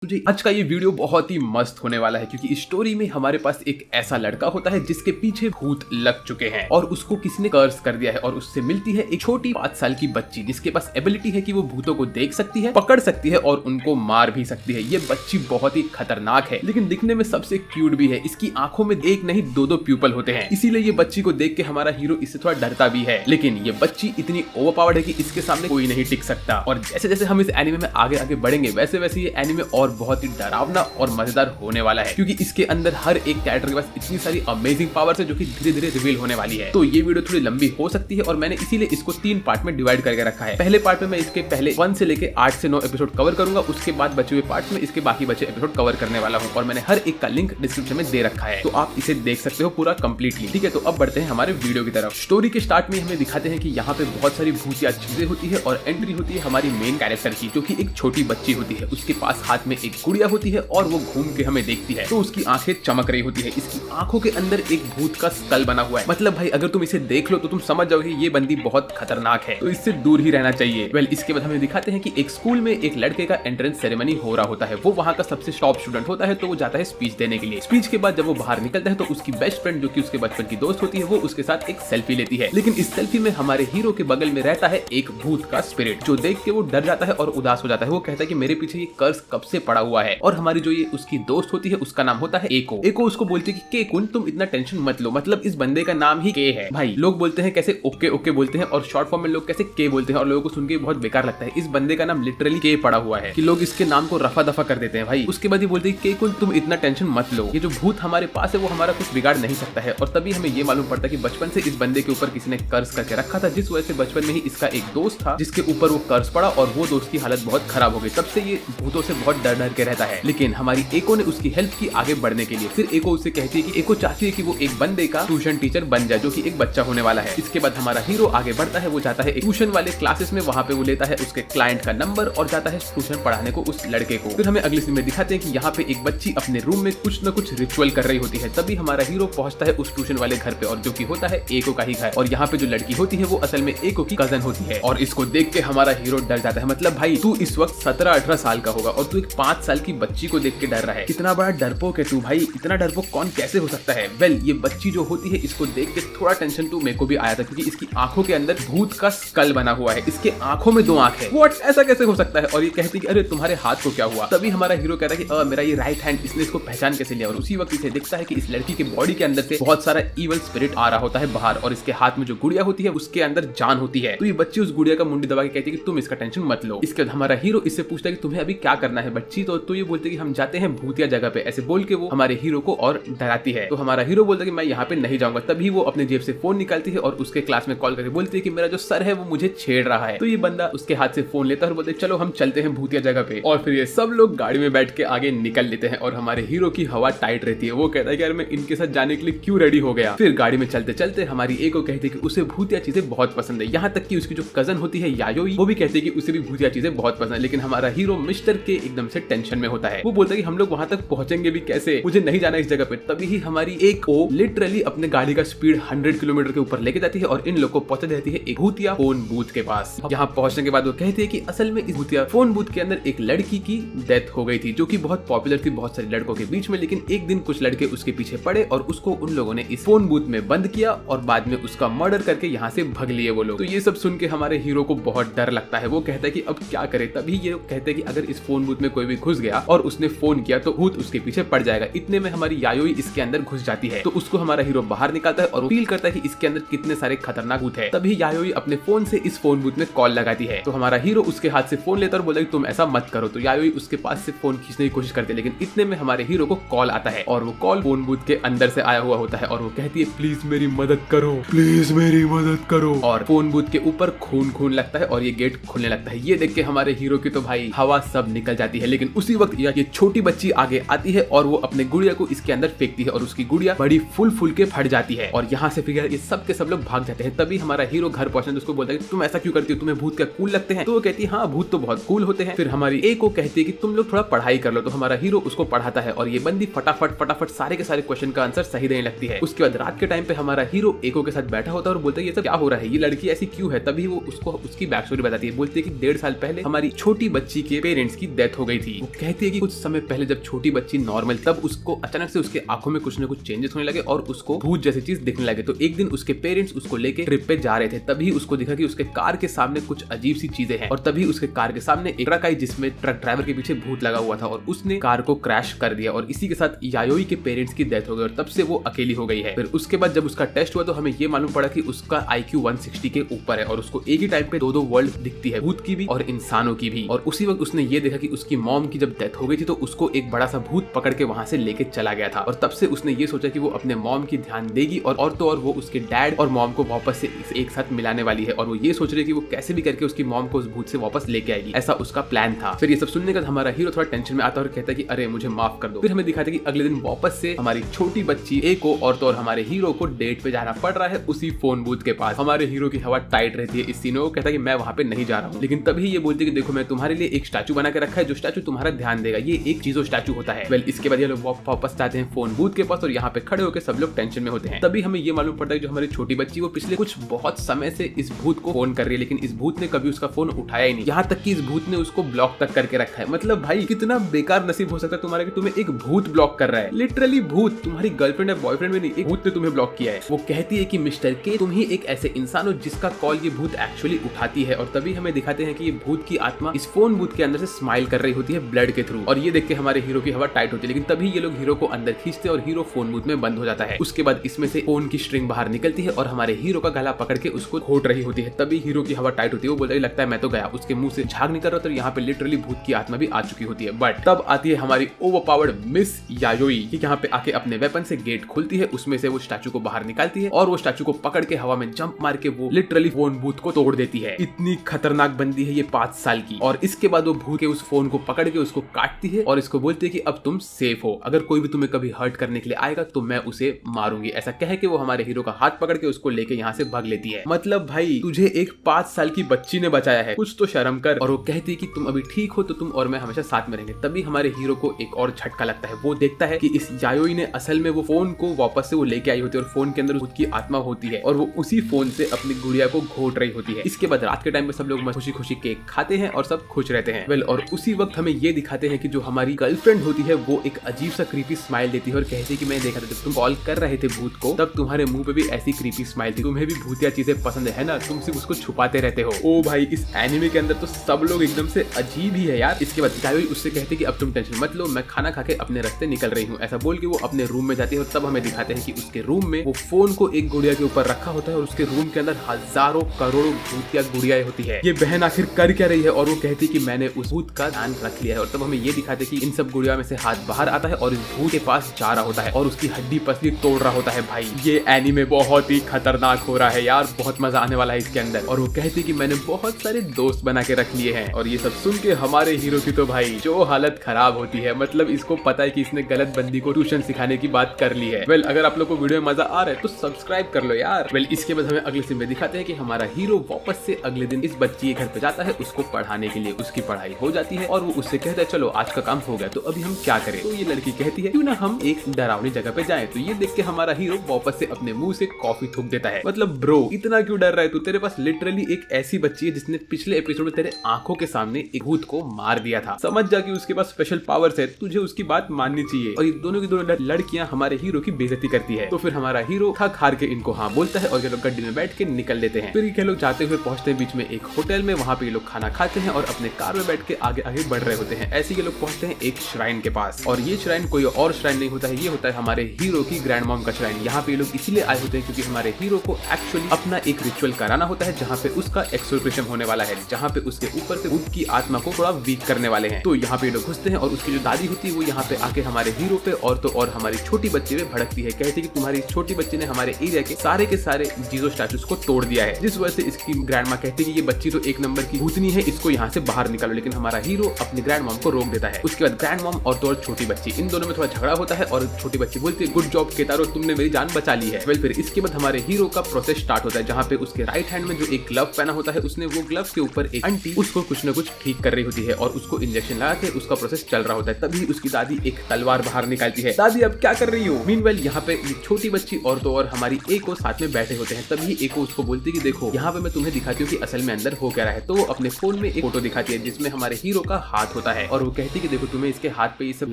जी आज का ये वीडियो बहुत ही मस्त होने वाला है क्योंकि इस स्टोरी में हमारे पास एक ऐसा लड़का होता है जिसके पीछे भूत लग चुके हैं और उसको किसी ने कर्स कर दिया है और उससे मिलती है एक छोटी 5 साल की बच्ची जिसके पास एबिलिटी है कि वो भूतों को देख सकती है, पकड़ सकती है और उनको मार भी सकती है। ये बच्ची बहुत ही खतरनाक है लेकिन दिखने में सबसे क्यूट भी है। इसकी आंखों में एक नहीं दो प्यूपल होते हैं, इसीलिए ये बच्ची को देख के हमारा हीरो इससे थोड़ा डरता भी है। लेकिन ये बच्ची इतनी ओवरपावर्ड है कि इसके सामने कोई नहीं टिक सकता। और जैसे जैसे हम इस एनिमे में आगे आगे बढ़ेंगे वैसे वैसे ये एनिमे और बहुत ही डरावना और मजेदार होने वाला है क्योंकि इसके अंदर हर एक कैरेक्टर के पास इतनी सारी अमेजिंग पावर्स है जो कि धीरे धीरे रिवील होने वाली है। तो ये वीडियो थोड़ी लंबी हो सकती है और मैंने इसीलिए इसको 3 पार्ट में डिवाइड करके रखा है। पहले पार्ट में मैं इसके पहले 1 से लेके 8 से 9 एपिसोड कवर करूंगा, उसके बाद बचे हुए पार्ट में इसके बाकी बचे एपिसोड कवर करने वाला हूँ और मैंने हर एक का लिंक डिस्क्रिप्शन में दे रखा है, तो आप इसे देख सकते हो पूरा कंप्लीटली। ठीक है, तो अब बढ़ते हैं हमारे वीडियो की तरफ। स्टोरी के स्टार्ट में हमें दिखाते हैं कि यहाँ पे बहुत सारी भूतिया चीजें होती है और एंट्री होती है हमारी मेन कैरेक्टर की जो कि एक छोटी बच्ची होती है। उसके पास हाथ में एक गुड़िया होती है और वो घूम के हमें देखती है तो उसकी आंखें चमक रही होती है। इसकी आंखों के अंदर एक भूत का स्कल बना हुआ है। मतलब भाई अगर तुम इसे देख लो तो तुम समझ जाओगे ये बंदी बहुत खतरनाक है, तो इससे दूर ही रहना चाहिए। वेल इसके बाद हमें दिखाते हैं कि एक स्कूल में एक लड़के का एंट्रेंस सेरेमनी हो रहा होता है। वो वहाँ का सबसे टॉप स्टूडेंट होता है तो वो जाता है स्पीच देने के लिए। स्पीच के बाद जब वो बाहर निकलता है तो उसकी बेस्ट फ्रेंड जो कि उसके बचपन की दोस्त होती है वो उसके साथ एक सेल्फी लेती है। लेकिन इस सेल्फी में हमारे हीरो के बगल में रहता है एक भूत का स्पिरिट जो देख के वो डर जाता है और उदास हो जाता है। वो कहता है कि मेरे पीछे ये कर्स कब से पड़ा हुआ है। और हमारी जो ये उसकी दोस्त होती है उसका नाम होता है एको। एको उसको बोलती है कि के कुन तुम इतना टेंशन मत लो, मतलब इस बंदे का नाम ही के है। भाई लोग बोलते हैं कैसे ओके ओके बोलते हैं और शॉर्ट फॉर्म में लोग कैसे के बोलते हैं और लोगों को सुन के बहुत बेकार लगता है। इस बंदे का नाम लिटरली के पड़ा हुआ है कि लोग इसके नाम को रफा दफा कर देते हैं भाई। उसके बाद ये बोलते हैं के कुन तुम इतना टेंशन मत लो, ये जो भूत हमारे पास है वो हमारा कुछ बिगाड़ नहीं सकता है। और तभी हमें ये मालूम पड़ता है कि बचपन से इस बंदे के ऊपर किसी ने कर्ज करके रखा था, जिस वजह से बचपन में ही इसका एक दोस्त था जिसके ऊपर वो कर्ज पड़ा और वो दोस्त की हालत बहुत खराब हो गई। तब से ये भूतों से बहुत डर डर के रहता है। लेकिन हमारी एको ने उसकी हेल्प की आगे बढ़ने के लिए। फिर एको उससे कहती है कि एको चाहती है कि वो एक बंदे का ट्यूशन टीचर बन जाए जो कि एक बच्चा होने वाला है। इसके बाद हमारा हीरो आगे बढ़ता है, वो जाता है ट्यूशन वाले क्लासेस में, वहाँ पे वो लेता है उसके क्लाइंट का नंबर और जाता है ट्यूशन पढ़ाने को उस लड़के को। फिर हमें अगले सीन में दिखाते हैं कि यहाँ पे एक बच्ची अपने रूम में कुछ न कुछ रिचुअल कर रही होती है। तभी हमारा हीरो पहुंचता है उस ट्यूशन वाले घर पे और जो कि होता है एको का ही घर। और यहाँ पे जो लड़की होती है वो असल में एको की कजन होती है और इसको देख के हमारा हीरो डर जाता है। मतलब भाई तू इस वक्त 17-18 साल का होगा और तू एक 5 साल की बच्ची को देख के डर रहा है। कितना बड़ा डरपोक है तू भाई, इतना डरपोक कौन कैसे हो सकता है। वेल ये बच्ची जो होती है इसको देख के थोड़ा टेंशन तो मेरे को भी आया था क्योंकि इसकी आंखों के अंदर भूत का स्कल बना हुआ है। इसके आंखों में 2 आंख है। व्हाट, ऐसा कैसे हो सकता है। और ये कहती है कि अरे तुम्हारे हाथ को क्या हुआ। तभी हमारा हीरो कहता है कि मेरा ये राइट हैंड, इसने इसको पहचान कैसे लिया। और उसी वक्त इसे दिखता है कि इस लड़की के बॉडी के अंदर से बहुत सारा इवल स्पिरिट आ रहा होता है बाहर और इसके हाथ में जो गुड़िया होती है उसके अंदर जान होती है। तो ये बच्ची उस गुड़िया का मुंडी दबा के कहती है कि तुम इसका टेंशन मत लो। इसके बाद हमारा हीरो इससे पूछता है कि तुम्हें अभी क्या करना है बच्ची। तो ये बोलते हैं कि हम जाते हैं भूतिया जगह पे। ऐसे बोल के वो हमारे हीरो को और डराती है। तो हमारा हीरो बोलता है कि मैं यहाँ पे नहीं जाऊंगा। तभी वो अपने जेब से फोन निकालती है और उसके क्लास में कॉल करके बोलती है कि मेरा जो सर है वो मुझे छेड़ रहा है। तो ये बंदा उसके हाथ से फोन लेता है और बोलते चलो हम चलते हैं भूतिया जगह पे। और फिर ये सब लोग गाड़ी में बैठ के आगे निकल लेते हैं और हमारे हीरो की हवा टाइट रहती है। वो कहता है कि यार मैं इनके साथ जाने के लिए क्यों रेडी हो गया। फिर गाड़ी में चलते चलते हमारी एको कहती है कि उसे भूतिया चीजें बहुत पसंद है। यहाँ तक कि उसकी जो कजन होती है यायोई वो भी कहती है कि उसे भी भूतिया चीजें बहुत पसंद है। लेकिन हमारा हीरो मिस्टर के एकदम से टेंशन में होता है। वो बोलता है कि हम लोग वहां तक पहुंचेंगे भी कैसे, मुझे नहीं जाना इस जगह पे। तभी ही हमारी एको लिटरली अपने गाड़ी का स्पीड 100 किलोमीटर के ऊपर लेके जाती है और इन लोग को पहुंचा देती है एक भूतिया फोन बूथ के पास। यहाँ पहुंचने के बाद वो कहती है कि असल में इस भूतिया फोन बूथ के अंदर एक लड़की की डेथ हो गई थी जो कि बहुत पॉपुलर थी बहुत सारे लड़कों के बीच में। लेकिन एक दिन कुछ लड़के उसके पीछे पड़े और उसको उन लोगों ने इस फोन बूथ में बंद किया और बाद में उसका मर्डर करके यहाँ से भग लिए वो लोग। तो ये सब सुन के हमारे हीरो को बहुत डर लगता है। वो कहता है कि अब क्या करे। तभी ये कहते हैं कि अगर इस फोन बूथ में कोई भी घुस गया और उसने फोन किया तो भूत उसके पीछे पड़ जाएगा। इतने में हमारी यायोई इसके अंदर घुस जाती है तो उसको हमारा हीरो बाहर निकालता है और फील करता है कि इसके अंदर कितने सारे खतरनाक भूत है। तभी यायोई अपने फोन से इस फोन बूथ में कॉल लगाती है तो हमारा हीरो उसके हाथ से फोन लेता है और बोलता है कि तुम ऐसा मत करो। तो यायोई उसके पास से फोन खींचने की कोशिश करती है लेकिन इतने में हमारे हीरो को कॉल आता है और वो कॉल फोन बूथ के अंदर से आया हुआ होता है और वो कहती है प्लीज मेरी मदद करो, प्लीज मेरी मदद करो। और फोन बूथ के ऊपर खून खून लगता है और ये गेट खुलने लगता है। ये देख के हमारे हीरो की तो भाई हवा सब निकल जाती है। लेकिन उसी वक्त ये छोटी बच्ची आगे आती है और वो अपने गुड़िया को इसके अंदर फेंकती है और उसकी गुड़िया बड़ी फुल के फट जाती है और यहाँ से फिर ये सब के सब लोग भाग जाते हैं। तभी हमारा हीरो घर पहुंचने उसको बोलता है कि तुम ऐसा क्यों करती हो, तुम्हें भूत क्या कूल लगते हैं। तो वो कहती है हाँ भूत तो बहुत कूल होते हैं। फिर हमारी एको कहती है कि तुम लोग थोड़ा पढ़ाई कर लो। तो हमारा हीरो उसको पढ़ाता है और ये बंदी फटाफट सारे के सारे क्वेश्चन का आंसर सही देने लगती है। उसके बाद रात के टाइम पे हमारा हीरो एको के साथ बैठा होता है और बोलता है ये सब क्या हो रहा है, ये लड़की ऐसी क्यों है। तभी वो उसको उसकी बैक स्टोरी बताती है। बोलती है कि 1.5 साल पहले हमारी छोटी बच्ची के पेरेंट्स की डेथ हो गई थी थी। वो कहती है कि कुछ समय पहले जब छोटी बच्ची नॉर्मल, तब उसको अचानक से उसके आंखों में कुछ न कुछ चेंजेस होने लगे और उसको भूत जैसी चीज दिखने लगे। तो एक दिन उसके पेरेंट्स उसको लेके ट्रिप पे जा रहे थे, तभी उसको दिखा कि उसके कार के सामने कुछ अजीब सी चीजें हैं। और तभी उसके कार के सामने एक ट्रक आई जिसमें ट्रक ड्राइवर के पीछे भूत लगा हुआ था और उसने कार को क्रैश कर दिया। और इसी के साथ यायोई के पेरेंट्स की डेथ हो गई और तब से वो अकेली हो गई है। फिर उसके बाद जब उसका टेस्ट हुआ तो हमें ये मालूम पड़ा कि उसका IQ 160 के ऊपर है और उसको एक ही टाइम पे दो वर्ल्ड दिखती है, भूत की भी और इंसानों की भी। और उसी वक्त उसने ये देखा कि उसकी मॉम की जब डेथ हो गई थी तो उसको एक बड़ा सा भूत पकड़ के वहां से लेके चला गया था। और तब से उसने ये सोचा कि वो अपने मॉम की ध्यान देगी और तो और वो उसके डैड और मॉम को वापस से एक साथ मिलाने वाली है। और वो ये सोच रही है कि वो कैसे भी करके उसकी मॉम को उस भूत से वापस लेके आएगी, ऐसा उसका प्लान था। फिर ये सब सुनने का हमारा हीरो थोड़ा टेंशन में आता है और कहता है कि अरे मुझे माफ कर दो। फिर हमें दिखाते कि अगले दिन वापस से हमारी छोटी बच्ची ए को और तो और हमारे हीरो को डेट पे जाना पड़ रहा है उसी फोन बूथ के पास। हमारे हीरो की हवा टाइट रहती है इस सीन में। वो कहता है कि मैं वहां पे नहीं जा रहा हूँ, लेकिन तभी ये बोलती है कि देखो मैं तुम्हारे लिए एक स्टैचू बना के रखा है जो स्टैचू तुम्हारा ध्यान देगा, ये एक चीजो स्टैचू होता है। वेल इसके बाद ये लोग वापस जाते हैं फोन बूथ के पास और यहाँ पे खड़े होकर सब लोग टेंशन में होते हैं। तभी हमें ये मालूम पड़ता है कि जो हमारी छोटी बच्ची वो पिछले कुछ बहुत समय से इस भूत को फोन कर रही है, लेकिन इस भूत ने कभी उसका फोन उठाया ही नहीं। यहाँ तक कि इस भूत ने उसको ब्लॉक तक करके रखा है। मतलब भाई कितना बेकार नसीब हो सकता है तुम्हारा कि तुम्हें एक भूत ब्लॉक कर रहा है। लिटरली भूत, तुम्हारी गर्लफ्रेंड या बॉयफ्रेंड में नहीं, एक भूत ने तुम्हें ब्लॉक किया है। वो कहती है कि मिस्टर के तुम ही एक ऐसे इंसान हो जिसका कॉल ये भूत एक्चुअली उठाती है। और तभी हमें दिखाते हैं कि ये भूत की आत्मा इस फोन बूथ के अंदर से स्माइल कर रही होती है ब्लड के थ्रू। और ये देख के हमारे हीरो की हवा टाइट होती है, लेकिन तभी ये लोग हीरो को अंदर खींचते और हीरो फोन बूथ में बंद हो जाता है। उसके बाद इसमें से फोन की स्ट्रिंग बाहर निकलती है और हमारे हीरो का गला पकड़ के उसको घोट रही होती है। तभी हीरो की हवा टाइट होती है। वो बोलता है लगता है मैं तो गया। उसके मुंह से झाग निकल रहा था और यहाँ पे लिटरली भूत की आत्मा भी आ चुकी होती है। बट तब आती है हमारी ओवरपावर्ड मिस यायोई कि यहाँ पे आके अपने वेपन से गेट खोलती है, उसमें से वो स्टैचू को बाहर निकालती है और वो स्टैचू को पकड़ के हवा में जंप मार के वो लिटरली फोन बूथ को तोड़ देती है। इतनी खतरनाक बंदी है ये 5 साल की। और इसके बाद वो भूत के उस फोन को पकड़ के उसको काटती है और इसको बोलती है कि अब तुम सेफ हो, अगर कोई भी तुम्हें कभी हर्ट करने के लिए आएगा तो मैं उसे मारूंगी। ऐसा कह के वो हमारे हीरो का हाथ पकड़ के उसको लेके यहाँ से भाग लेती है। मतलब भाई तुझे एक 5 साल की बच्ची ने बचाया है, कुछ तो शर्म कर। और वो कहती है कि तुम अभी ठीक हो तो तुम और मैं हमेशा साथ में रहेंगे। तभी हमारे हीरो को एक और झटका लगता है। वो देखता है कि इस यायोई ने असल में वो फोन को वापस से वो लेके आई होती है और फोन के अंदर खुद की आत्मा होती है और वो उसी फोन से अपनी गुड़िया को घोट रही होती है। इसके बाद रात के टाइम में सब लोग खुशी खुशी केक खाते हैं और सब खुश रहते हैं। वेल और उसी वक्त हमें ये दिखाते हैं कि जो हमारी गर्लफ्रेंड होती है वो एक अजीब सा क्रीपी स्माइल देती है और कहती है कि मैं देखा था जब तुम कॉल कर रहे थे भूत को तब तुम्हारे मुंह पे भी ऐसी क्रीपी स्माइल थी, तुम्हें भी भूतिया चीजें पसंद है ना, तुम सिर्फ उसको छुपाते रहते हो। ओ भाई इस एनिमे के अंदर तो सब लोग एकदम से अजीब ही है यार। इसके बाद यायोई उससे कहती है कि अब तुम टेंशन मत लो, मैं खाना खा के अपने रास्ते निकल रही हूँ। ऐसा बोल के वो अपने रूम में जाती है और तब हमें दिखाते हैं कि उसके रूम में वो फोन को एक गुड़िया के ऊपर रखा होता है और उसके रूम के अंदर हजारों करोड़ों भूतिया गुड़ियाएं होती है। ये बहन आखिर कर क्या रही है? और वो कहती है कि मैंने उस भूत का ध्यान रख लिया है। और तब हमें ये दिखाते हैं कि इन सब गुड़िया में से हाथ बाहर आता है और इस भूत के पास जा रहा होता है और उसकी हड्डी पसली तोड़ रहा होता है। भाई ये एनीमे बहुत ही खतरनाक हो रहा है यार, बहुत मजा आने वाला है इसके अंदर। और वो कहती है कि मैंने बहुत सारे दोस्त बना के रख लिए हैं। और ये सब सुन के हमारे हीरो की तो भाई जो हालत खराब होती है, मतलब इसको पता है कि इसने गलत बंदी को ट्यूशन सिखाने की बात कर ली है। वेल अगर आप लोग को वीडियो में मजा आ रहा है तो सब्सक्राइब कर लो यार। वेल इसके बाद हमें अगले सीन में दिखाते हैं कि हमारा हीरो वापस से अगले दिन इस बच्ची के घर पे जाता है उसको पढ़ाने के लिए। उसकी पढ़ाई हो जाती है और वो उससे कहता है चलो आज का काम हो गया तो अभी हम क्या करें। तो ये लड़की कहती है क्यों ना हम एक डरावनी जगह पे जाएं। तो ये देख के हमारा हीरो वापस से अपने मुंह से कॉफी थूक देता है। मतलब ब्रो इतना क्यों डर रहा है तू? तेरे पास लिटरली एक ऐसी बच्ची है जिसने पिछले एपिसोड में तेरे आंखों के सामने एक भूत को मार दिया था। समझ जा कि उसके पास स्पेशल पावर्स है, तुझे उसकी बात माननी चाहिए। और ये दोनों की दोनों लड़कियां हमारे हीरो की बेइज्जती करती है। तो फिर हमारा हीरो थक हार के इनको हाँ बोलता है और ये लोग गड्डी में बैठ के निकल लेते हैं। फिर ये लोग जाते हुए पहुंचते हैं बीच में एक होटल में, वहाँ पे ये लोग खाना खाते हैं और अपने कार में बैठ के आगे आगे बढ़ रहे होते हैं। ऐसे ये लोग पहुंचते हैं एक श्राइन के पास और ये श्राइन कोई और श्राइन नहीं होता है, ये होता है हमारे हीरो की ग्रैंड मॉम का श्राइन। यहाँ पे ये लोग इसीलिए आए होते हैं क्योंकि हमारे हीरो को एक्चुअली अपना एक रिचुअल कराना होता है जहाँ पे उसका एक्सोर्सिज्म होने वाला है, जहाँ पे उसके ऊपर से भूत की आत्मा को थोड़ा वीक करने वाले हैं। तो यहाँ पे ये लोग घुसते हैं और उसकी जो दादी होती है वो यहाँ पे आके हमारे हीरो पे और तो और हमारी छोटी बच्ची पे भड़कती है। कहती है कि तुम्हारी छोटी बच्ची ने हमारे एरिया के सारे जीजो स्टैचूज को तोड़ दिया है, जिस वजह से इसकी ग्रैंड माँ कहती है कि ये बच्ची तो एक नंबर की भूतनी है, इसको यहाँ से बाहर निकालो। लेकिन हमारा हीरो अपनी ग्रैंड मॉम को रोक देता है। उसके बाद ग्रैंड मॉम और तो और छोटी बच्ची इन दोनों में थोड़ा झगड़ा होता है और छोटी बच्ची बोलती है गुड जॉब केतारो, तुमने मेरी जान बचा ली है। वेल फिर इसके बाद हमारे हीरो का प्रोसेस स्टार्ट होता है जहाँ पे उसके राइट हैंड में जो एक ग्लव पहना होता है उसने वो ग्लव के ऊपर एक आंटी उसको कुछ न कुछ ठीक कर रही होती है और उसको इंजेक्शन लगा के उसका प्रोसेस चल रहा होता है। तभी उसकी दादी एक तलवार बाहर निकालती है। दादी अब क्या कर रही हो? मीनवेल यहाँ पे छोटी बच्ची और तो और हमारी ए को साथ में बैठे होते हैं। तभी ए को उसको बोलती है कि देखो यहाँ पे मैं तुम्हें दिखाती हूँ कि असल में अंदर हो क्या रहा है। तो वो अपने फोन में एक फोटो दिखाती है जिसमें हमारे हीरो का हाथ होता है और वो कहती है कि देखो तुम्हें इसके हाथ पे ये सब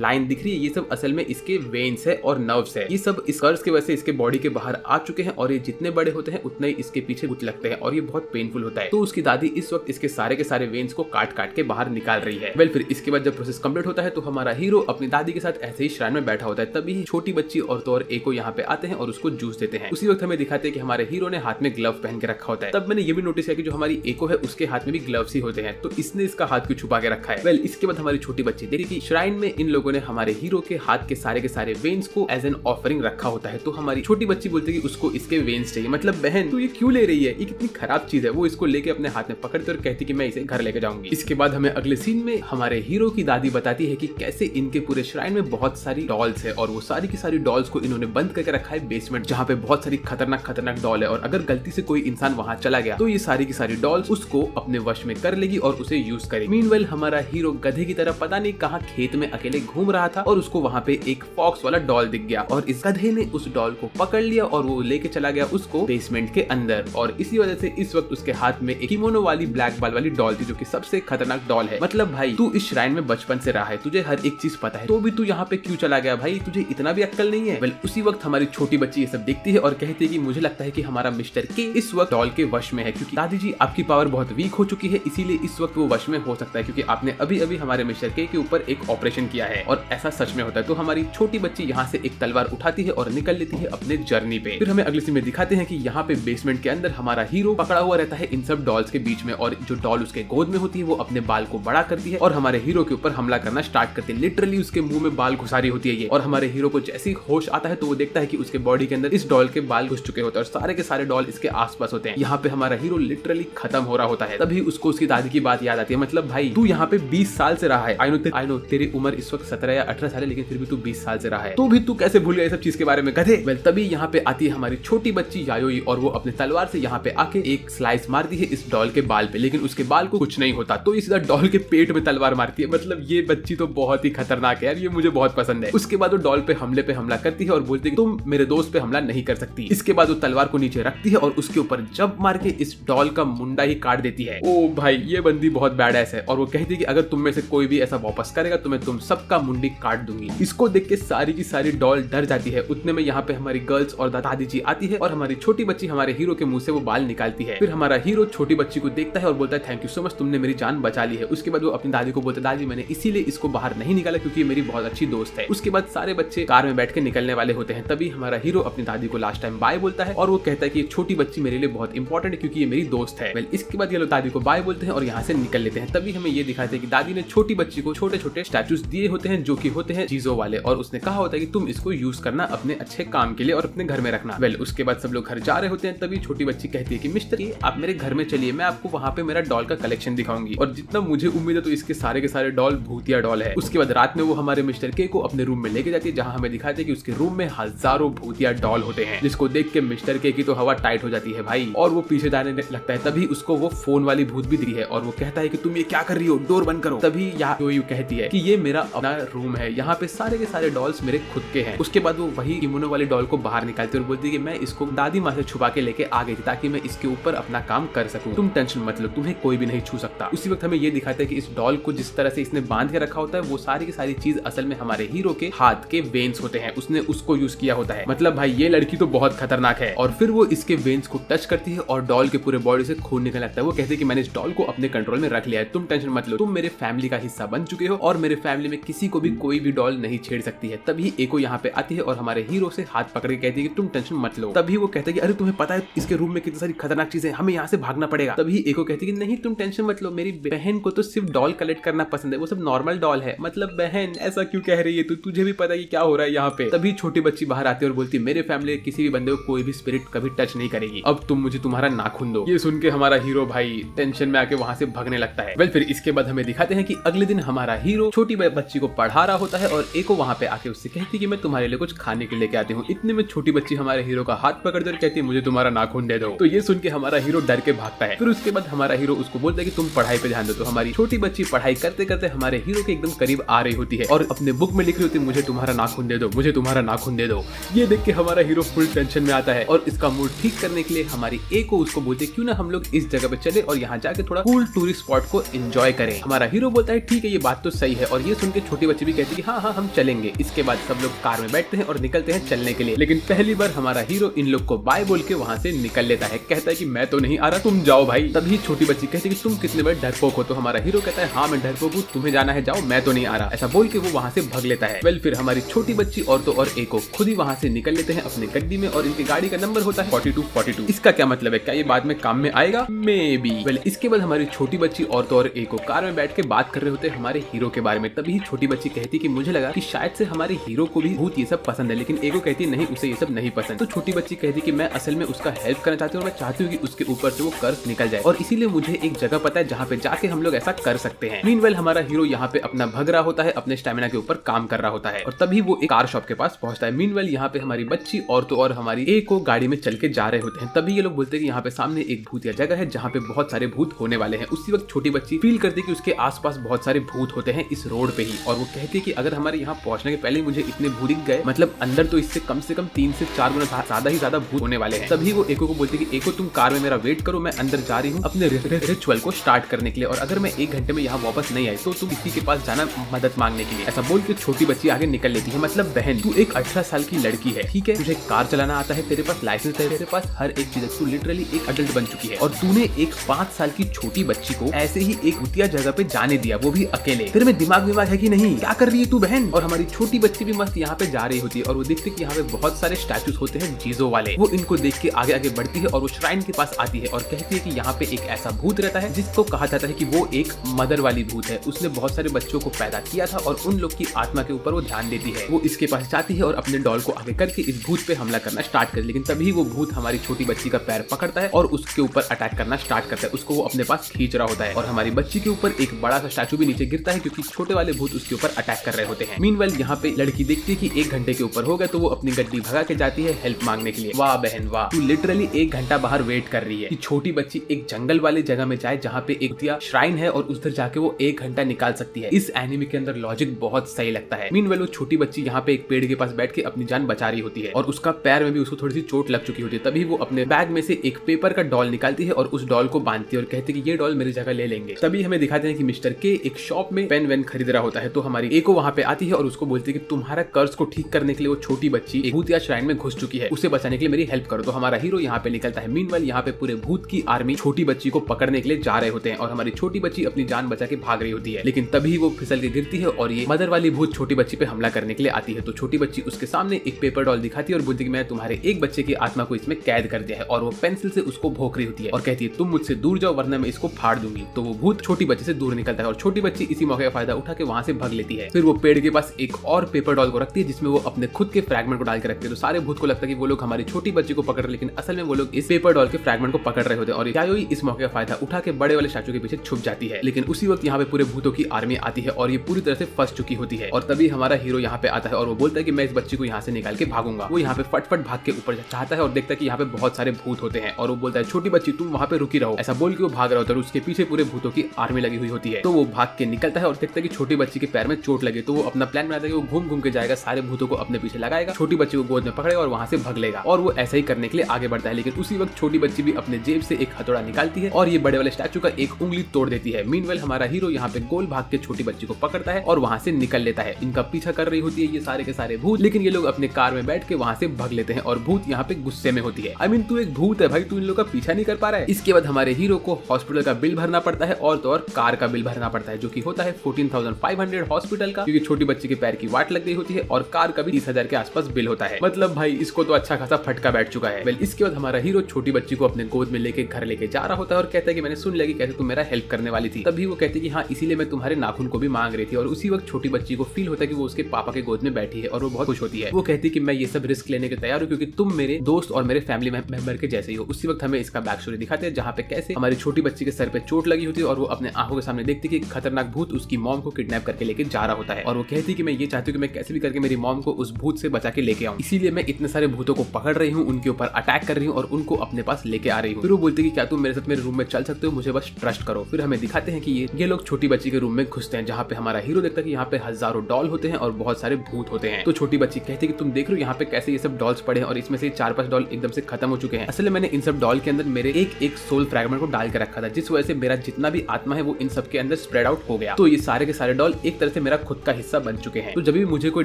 लाइन दिख रही है, ये सब असल में इसके वेन्स है और नर्व्स है, ये सब इस कर्स की वजह से इसके बॉडी के बाहर आ चुके हैं और ये जितने बड़े होते हैं उतने ही इसके पीछे गुथ लगते हैं और ये बहुत पेनफुल होता है। तो उसकी दादी इस वक्त इसके सारे के सारे वेन्स को काट काट के बाहर निकाल रही है। वेल फिर इसके बाद जब प्रोसेस कंप्लीट होता है तो हमारा हीरो अपनी दादी के साथ ऐसे ही श्राइन में बैठा होता है, तभी छोटी बच्ची और तो और एको यहाँ पे आते हैं और उसको जूस देते हैं। उसी वक्त हमें दिखाते हैं कि हमारे हीरो ने हाथ में ग्लव पहन के रखा होता है। तब मैंने ये भी नोटिस किया कि जो हमारी एको है उसके हाथ में भी ग्लव्स ही होते हैं, तो इसने इसका हाथ क्यों छुपा के रखा है। वेल इसके बाद हमारी छोटी बच्ची देखी कि श्राइन में इन लोगों ने हमारे हीरो के हाथ के सारे वेन्स को एज एन ऑफरिंग रखा होता है। तो हमारी छोटी बच्ची बोलती है कि उसको इसके वेन्स चाहिए, मतलब बहन तू ये क्यों ले रही है, ये कितनी खराब चीज है। वो इसको लेके अपने हाथ में पकड़ते और कहती कि मैं इसे घर लेके जाऊंगी। इसके बाद हमें अगले सीन में हमारे हीरो की दादी बताती है कि कैसे इनके पूरे श्राइन में बहुत सारी डॉल्स है और वो सारी की सारी डॉल्स को इन्होंने बंद करके रखा है बेसमेंट, जहाँ पे बहुत सारी खतरनाक डॉल है और अगर गलती से कोई इंसान वहां चला गया तो ये सारी की सारी डॉल्स उसको अपने वश में कर लेगी और उसे यूज करेगी। मीनवेल हमारा हीरो गधे की तरह पता नहीं कहाँ खेत में अकेले घूम रहा था और उसको वहाँ पे एक फॉक्स वाला डॉल दिख गया और इस गधे ने उस डॉल को पकड़ लिया और वो लेके चला गया उसको बेसमेंट के अंदर। और इसी वजह से इस वक्त उसके हाथ में एक किमोनो वाली ब्लैक बाल वाली डॉल थी जो कि सबसे खतरनाक डॉल है। मतलब भाई तू इस श्राइन में बचपन से रहा है, तुझे हर एक चीज पता है, तो भी तू यहाँ पे क्यों चला गया भाई, तुझे इतना भी अक्ल नहीं है। वेल उसी वक्त हमारी छोटी बच्ची ये सब देखती है और कहती है कि मुझे लगता है कि हमारा मिस्टर के इस वक्त डॉल के वश में है, क्योंकि दादी जी आपकी पावर बहुत वीक हो चुकी है, इसीलिए इस वक्त वो वश में हो सकता है, क्योंकि आपने अभी अभी हमारे मिस्टर के ऊपर एक ऑपरेशन किया है और ऐसा सच में होता है। तो हमारी छोटी बच्ची यहाँ से एक तलवार उठाती है और निकल लेती है अपने जर्नी पे। फिर हमें अगले सीन में दिखाते हैं कि यहाँ पे बेसमेंट के अंदर हमारा हीरो पकड़ा हुआ रहता है इन सब डॉल्स के बीच में और जो डॉल उसके गोद में होती है वो अपने बाल को बड़ा करती है और हमारे हीरो के ऊपर हमला करना स्टार्ट करती है। लिटरली उसके मुंह में बाल घुसा रही होती है ये, और हमारे हीरो को जैसे ही होश आता है तो वो देखता है कि उसके बॉडी के अंदर इस डॉल के बाल घुस चुके होते हैं और सारे के सारे डॉल इसके आसपास होते हैं। यहाँ पे हमारा हीरो लिटरली खत्म हो रहा होता है। तभी उसको उसकी दादी की बात याद आती है, मतलब भाई तू यहाँ पे 20 साल से रहा है, आई नो तेरी उम्र इस वक्त 17 या 18 साल है, लेकिन फिर भी तू 20 साल से रहा है, तो भी तू कैसे भूल गया ये सब चीज के बारे में गधे। वेल तभी यहाँ पे आती है हमारी छोटी बच्ची यायोई और वो अपने तलवार से यहाँ पे आके एक स्लाइस मारती है इस डॉल के बाल पे, लेकिन उसके बाल को कुछ नहीं होता, तो ये सीधा डॉल के पेट में तलवार मारती है। मतलब ये बच्ची तो बहुत ही खतरनाक है यार, ये मुझे बहुत पसंद है। उसके बाद वो डॉल पे हमला करती है और बोलती है तुम मेरे दोस्त पे हमला नहीं कर सकती। इसके बाद वो तलवार को नीचे रखती है और उसके ऊपर जब मार के इस डॉल का मुंडा ही काट देती है। ओ भाई ये बंदी बहुत बैडएस है और वो कहती है कि अगर तुम में से कोई भी ऐसा वापस करेगा तो मैं तुम सबका मुंडी काट दूंगी। इसको देख के सारी की सारी डॉल डर जाती है। उतने में यहाँ पे हमारी गर्ल्स और दादी जी आती है और हमारी छोटी बच्ची हमारे हीरो के मुंह से वो बाल निकालती है। फिर हमारा हीरो छोटी बच्ची को देखता है और बोलता है थैंक यू सो मच, तुमने मेरी जान बचा ली है। उसके बाद वो अपनी दादी को बोलता है दादी मैंने इसीलिए इसको बाहर नहीं निकाला क्योंकि ये मेरी बहुत अच्छी दोस्त है। उसके बाद सारे बच्चे कार में बैठ के निकलने वाले होते हैं, तभी हमारा हीरो अपनी दादी को लास्ट टाइम बाय बोलता है और वो कहता है कि छोटी बच्ची मेरे लिए बहुत इंपॉर्टेंट है क्योंकि ये मेरी दोस्त है। वेल इसके बाद ये लोग दादी को बाय बोलते हैं और यहाँ से निकल लेते हैं। तभी हमें ये दिखाते हैं कि दादी ने छोटी बच्ची को छोटे छोटे स्टैचूज दिए होते हैं जो कि होते हैं चीजों वाले, और उसने कहा होता है कि तुम इसको यूज करना अपने अच्छे काम के लिए और अपने घर में रखना। वेल उसके बाद सब लोग घर जा रहे होते हैं, तभी छोटी बच्ची कहती है कि मिस्टर ये आप मेरे घर में चलिए, मैं आपको वहाँ पे मेरा डॉल का कलेक्शन दिखाऊंगी, और जितना मुझे उम्मीद है तो इसके सारे डॉल भूतिया डॉल है। उसके बाद रात में वो हमारे मिस्टर के को अपने रूम में लेके जाती है जहाँ हमें दिखाते हैं कि उसके रूम में हजारों भूतिया डॉल होते हैं, जिसको देख के मिस्टर के की तो हवा टाइट हो जाती है भाई और वो पीछे जाने लगता है। तभी उसको वो फोन वाली भूत भी दिखी है और वो कहता है कि तुम ये क्या कर रही हो, डोर बंद करो। तभी यायोई कहती है कि ये मेरा अपना रूम है, यहाँ पे सारे के सारे डॉल्स मेरे खुद के हैं। उसके बाद वो वही किमोनो वाली डॉल को बाहर निकालती है और बोलती है कि मैं इसको दादी माँ से छुपा के लेके आ गई थी ताकि मैं इसके ऊपर अपना काम कर सकूं, तुम टेंशन मत लो, तुम्हें कोई भी नहीं छू सकता। उसी वक्त हमें ये दिखाता है कि इस डॉल को जिस तरह से इसने बांध के रखा होता है वो सारी की सारी चीज असल में हमारे हीरो के हाथ के वेन्स होते हैं, उसने उसको यूज किया होता है। मतलब भाई ये लड़की तो बहुत खतरनाक है। और फिर वो इसके वेन्स को टच करती है और डॉल के पूरे बॉडी से खून निकलने लगता है। वो कहते हैं कि मैंने इस डॉल को अपने कंट्रोल में रख लिया है, तुम टेंशन मत लो, तुम मेरे फैमिली का हिस्सा बन चुके हो और मेरे फैमिली में किसी को भी कोई भी डॉल नहीं छेड़ सकती है। तभी एको यहाँ पे आती है और हमारे हीरो से हाथ पकड़ के कहती है कि तुम टेंशन मत लो। तभी वो कहते हैं कि अरे तुम्हें पता है इसके रूम में कितनी सारी खतरनाक चीजें, हमें यहाँ से भागना पड़ेगा। तभी एको कहती है कि नहीं तुम टेंशन मत लो, मेरी बहन को तो सिर्फ डॉल कलेक्ट करना पसंद है, वो सब नॉर्मल डॉल है। मतलब बहन ऐसा क्यों कह रही है तू, तुझे भी पता है कि क्या हो रहा है यहाँ पे। तभी छोटी बच्ची बाहर आती है और बोलती है मेरे फैमिली किसी भी बंदे को कोई भी स्पिरिट कभी टच नहीं करेगी, अब तुम मुझे तुम्हारा नाखून दो। ये सुन के हमारा हीरो भाई टेंशन में आके वहाँ से भागने लगता है। वेल फिर इसके बाद हमें दिखाते हैं कि अगले दिन हमारा हीरो छोटी बच्ची को पढ़ा रहा होता है और एको वहाँ पे आके उससे कहती है कि मैं तुम्हारे लिए कुछ खाने के लेके आती हूँ। इतने में छोटी बच्ची हमारे हीरो का हाथ पकड़कर कहती है मुझे तुम्हारा नाखून दे दो। तो ये सुन के हमारा हीरो डर के भागता है। फिर उसके बाद हमारा हीरो उसको बोलता है कि तुम पढ़ाई पे ध्यान दो। तो हमारी छोटी बच्ची पढ़ाई करते करते हमारे हीरो के एकदम करीब आ रही होती है और अपने बुक में लिख रही होती है मुझे तुम्हारा नाखून दे दो, मुझे तुम्हारा नाखून दे दो। ये देख के हमारा हीरो फुल टेंशन में आता है और इसका मूड ठीक करने के लिए हमारी एको उसको बोलते क्यों ना हम लोग इस जगह पे चले और यहाँ जाके थोड़ा कूल टूरिस्ट स्पॉट को एंजॉय करें। हमारा हीरो बोलता है ठीक है ये बात तो सही है, और ये सुन के छोटी बच्ची भी कहती है हाँ हाँ हम चलेंगे। इसके बाद सब लोग कार में बैठते हैं और निकलते हैं चलने के लिए, लेकिन पहली बार हमारा हीरो इन लोग को बाय बोल के वहाँ से निकल लेता है। कहता है कि मैं तो नहीं आ रहा, तुम जाओ भाई। तभी छोटी बच्ची कहती है कि तुम कितने बड़े डरपोक हो। तो हमारा हीरो कहता है हाँ मैं डरपोक हूँ, तुम्हें जाना है जाओ, मैं तो नहीं आ रहा। ऐसा बोल के वो वहाँ से भाग लेता है। वेल फिर हमारी छोटी बच्ची और तो और एको खुद ही वहाँ से निकल लेते हैं अपनी गड्डी में, और इनकी गाड़ी का नंबर होता है 4242। इसका क्या मतलब है, क्या ये बाद में काम में आएगा? May be. वेल इसके बाद हमारी छोटी बच्ची और तो और एको कार में बैठ के बात कर रहे होते हैं हमारे हीरो के बारे में। तभी छोटी बच्ची कहती कि मुझे लगा कि शायद से हमारे हीरो को भी भूत ये सब पसंद है, लेकिन एको कहती नहीं उसे ये सब नहीं पसंद। तो छोटी बच्ची कहती कि मैं असल में उसका हेल्प करना चाहती हूँ और मैं चाहती हूँ कि उसके ऊपर से वो कर्ज निकल जाए, और इसीलिए मुझे एक जगह पता है जहाँ पे जाके हम लोग ऐसा कर सकते हैं। मीनवेल हमारा हीरो यहाँ पे अपना भग रहा होता है, अपने स्टेमिना के ऊपर काम कर रहा होता है, और तभी वो एक कार शॉप के पास पहुंचता है। मीनवेल यहाँ पे हमारी बच्ची और तो और हमारी एको गाड़ी में चल के जा रहे होते हैं। तभी ये लोग बोलते हैं कि यहाँ पे सामने एक भूतिया जगह है जहाँ पे बहुत सारे भूत होने वाले हैं। उसी वक्त छोटी बच्ची फील करती है कि उसके आसपास बहुत सारे भूत होते हैं इस रोड पे ही, और वो कहती है कि अगर हमारे यहाँ पहुंचने के पहले मुझे इतने भूत दिख गए, मतलब अंदर तो इससे कम 3 से 4 गुना ज्यादा ही ज्यादा भूत होने वाले हैं। तभी वो एको को बोलती है कि एको तुम कार में मेरा वेट करो, मैं अंदर जा रही हूँ अपने रिचुअल को स्टार्ट करने के लिए, और अगर मैं 1 घंटे में यहाँ वापस नहीं आई तो तुम किसी के पास जाना मदद मांगने के लिए। ऐसा बोल के छोटी बच्ची आगे निकल लेती है। मतलब बहन तू एक 18 साल की लड़की है, ठीक है, तुझे कार चलाना आता है, तेरे पास लाइसेंस है, तेरे पास हर एक चीज, तू लिटरली एक अडल्ट बन चुकी है, और तूने एक 5 साल की छोटी बच्ची को ऐसे ही एक भूतिया जगह पे जाने दिया, वो भी अकेले। तेरे में दिमाग है कि नहीं? क्या कर रही है तू बहन? और हमारी छोटी बच्ची भी मस्त यहाँ पे जा रही होती है, और वो देखती है कि यहाँ पे बहुत सारे स्टैचूज होते हैं जीजो वाले। वो इनको देख के आगे आगे बढ़ती है और वो श्राइन के पास आती है और कहती है कि यहाँ पे एक ऐसा भूत रहता है जिसको कहा जाता है कि वो एक मदर वाली भूत है, उसने बहुत सारे बच्चों को पैदा किया था और उन लोग की आत्मा के ऊपर वो ध्यान देती है। वो इसके पास जाती है और अपने डॉल को आगे करके इस भूत पे हमला करना स्टार्ट कर, लेकिन तभी वो भूत हमारी छोटी बच्ची का पैर पकड़ता है और उसके ऊपर अटैक करना स्टार्ट करता है। उसको वो अपने पास खींच रहा होता है, और हमारी बच्ची के ऊपर एक बड़ा सा स्टैचू भी नीचे गिरता है क्योंकि छोटे वाले भूत उसके ऊपर अटैक कर रहे होते हैं। मीनवाइल यहाँ पे लड़की देखती है कि 1 घंटे के ऊपर हो गया, तो वो अपनी गड्डी भगा के जाती है हेल्प मांगने के लिए। वाह बहन वाह, तू लिटरली 1 घंटा बाहर वेट कर रही है कि छोटी बच्ची एक जंगल वाले जगह में जाए जहाँ पे एक श्राइन है और उधर जाके वो 1 घंटा निकाल सकती है। इस एनिमे के अंदर लॉजिक बहुत सही लगता है। मीनवाइल वो छोटी बच्ची यहाँ पे एक पेड़ के पास बैठ के अपनी जान बचा रही होती है, और उसका पैर में भी उसको थोड़ी सी चोट लग चुकी होती है। तभी वो अपने बैग में से एक पेपर का डॉल निकालती है और उस डॉल को बांधती है और कहती है कि ये डॉल मेरी जगह ले लेंगे। तभी हमें दिखाते हैं कि मिस्टर के एक शॉप में पेन वेन खरीद रहा होता है, तो हमारी एको वहाँ पे आती है और उसको बोलती है कि तुम्हारा कर्ज को ठीक करने के लिए वो छोटी बच्ची एक भूतिया श्राइन में घुस चुकी है, उसे बचाने के लिए मेरी हेल्प करो। तो हमारा हीरो यहाँ पे निकलता है। मीनवाइल यहाँ पे पूरे भूत की आर्मी छोटी बच्ची को पकड़ने के लिए जा रहे होते हैं, और हमारी छोटी बच्ची अपनी जान बचा के भाग रही होती है, लेकिन तभी वो फिसल के गिरती है और ये मदर वाली भूत छोटी बच्ची पे हमला करने के लिए आती है। तो छोटी बच्ची उसके सामने एक पेपर डॉल दिखाती है और बोलती है कि मैं तुम्हारे एक बच्चे की आत्मा को इसमें कैद कर दिया है, और वो पेंसिल से उसको भोंक रही होती है और कहती है तुम मुझसे दूर जाओ वरना मैं इसको फाड़ दूंगी। तो वो भूत छोटी बच्ची से दूर निकलता है और छोटी बच्ची इसी मौके का फायदा उठा के वहां से भाग लेती है। फिर वो पेड़ के पास एक और पेपर डॉल को रखती है जिसमें वो अपने खुद के फ्रैगमेंट को डाल के रखती है। तो सारे भूत को लगता है कि वो लोग हमारी छोटी बच्ची को पकड़ रहे, लेकिन असल में वो लोग इस पेपर डॉल के फ्रैगमेंट को पकड़ रहे होते हैं, और यायोई इस मौके का फायदा उठा के बड़े वाले स्टैचू के पीछे छुप जाती है। लेकिन उसी वक्त यहाँ पे पूरे भूतों की आर्मी आती है और ये पूरी तरह से फंस चुकी होती है, और तभी हमारा हीरो यहाँ पे आता है और वो बोलता है कि मैं इस बच्ची को यहाँ से निकाल के भागूंगा। वो यहाँ पे फटफट भाग के ऊपर चाहता है और देखता है कि यहाँ पे बहुत सारे भूत होते हैं, और वो बोलता है छोटी बच्ची तुम वहाँ पे रुकी रहो। ऐसा बोल के वो भाग रहा होता है और उसके पीछे पूरे भूतों की आर्मी लगी हुई होती है। तो वो भाग के निकलता है और देखता है कि छोटी बच्ची के पैर में चोट लगे, तो वो अपना प्लान बनाता है कि वो घूम घूम के जाएगा, सारे भूतों को अपने पीछे लगाएगा, छोटी बच्ची को गोद में पकड़ेगा और वहां से भाग लेगा, और वो ऐसा ही करने के लिए आगे बढ़ता है। लेकिन उसी वक्त छोटी बच्ची भी अपने जेब से एक हथौड़ा निकालती है और ये बड़े वाले स्टैचू का एक उंगली तोड़ देती है। मीनवाइल हमारा हीरो यहाँ पे गोल भाग के छोटी बच्ची को पकड़ता है और वहां से निकल लेता है। इनका पीछा कर रही होती है ये सारे के सारे भूत, लेकिन ये लोग अपने कार में बैठ के वहां से भाग लेते हैं और भूत यहाँ पे गुस्से में होती है। आई मीन तू एक भूत है भाई, तू इन लोग का पीछा नहीं कर पा रहा है। इसके बाद हमारे हीरो को हॉस्पिटल का बिल भरना पड़ता है और तो और कार का बिल भरना पड़ता है, जो कि होता है 14,500 हॉस्पिटल का, क्योंकि छोटी बच्ची के पैर की वाट लग गई होती है, और कार का भी 30,000 के आसपास बिल होता है। मतलब भाई इसको तो अच्छा खासा फटका बैठ चुका है। वेल इसके बाद हमारा हीरो छोटी बच्ची को अपने गोद में लेके घर लेके जा रहा होता है और कहता है कि मैंने सुन लिया कि कैसे तुम मेरा हेल्प करने वाली थी। तभी वो कहती है कि हाँ इसीलिए मैं तुम्हारे नाखून को भी मांग रही थी, और उसी वक्त छोटी बच्ची को फील होता है कि वो उसके पापा के गोद में बैठी है और वो बहुत खुश होती है। वो कहती है कि मैं ये सब रिस्क लेने के तैयार हूँ क्योंकि तुम मेरे दोस्त और मेरे फैमिली मेंबर के जैसे ही हो। उसी वक्त हमें इसका बैक स्टोरी दिखाते हैं जहाँ पे कैसे हमारी छोटी बच्ची के सर पे चोट लगी होती है और वो अपने आंखों के सामने देखती है कि खतरनाक भूत उसकी मॉम को किडनैप करके लेके जा रहा होता है, और वो कहती है कि मैं ये चाहती हूँ कि मैं कैसे भी करके मेरी मॉम को उस भूत से बचा के लेके आऊँ, इसीलिए मैं इतने सारे भूतों को पकड़ रही हूँ, उनके ऊपर अटैक कर रही हूँ और उनको अपने पास लेके आ रही हूँ। फिर वो बोलती है कि क्या तुम मेरे साथ मेरे रूम में चल सकते हो, मुझे बस ट्रस्ट करो। फिर हमें दिखाते हैं कि ये लोग छोटी बच्ची के रूम में घुसते हैं जहाँ पे हमारा हीरो देखता है कि यहाँ पे हजारों डॉल होते हैं और बहुत सारे भूत होते हैं। तो छोटी बच्ची कहती है कि तुम देख रहे हो यहाँ पे कैसे ये सब डॉल्स पड़े हैं और इसमें से 4-5 डॉल एकदम से खत्म हो चुके हैं। असल में मैंने इन सब डॉल के अंदर मेरे एक सोल फ्रैगमेंट को डाल के रखा था, जिस वजह से मेरा जितना भी आत्मा है वो इन सब के अंदर स्प्रेड आउट हो गया। तो ये सारे के सारे डॉल एक तरह से मेरा खुद का हिस्सा बन चुके हैं। तो जब भी मुझे कोई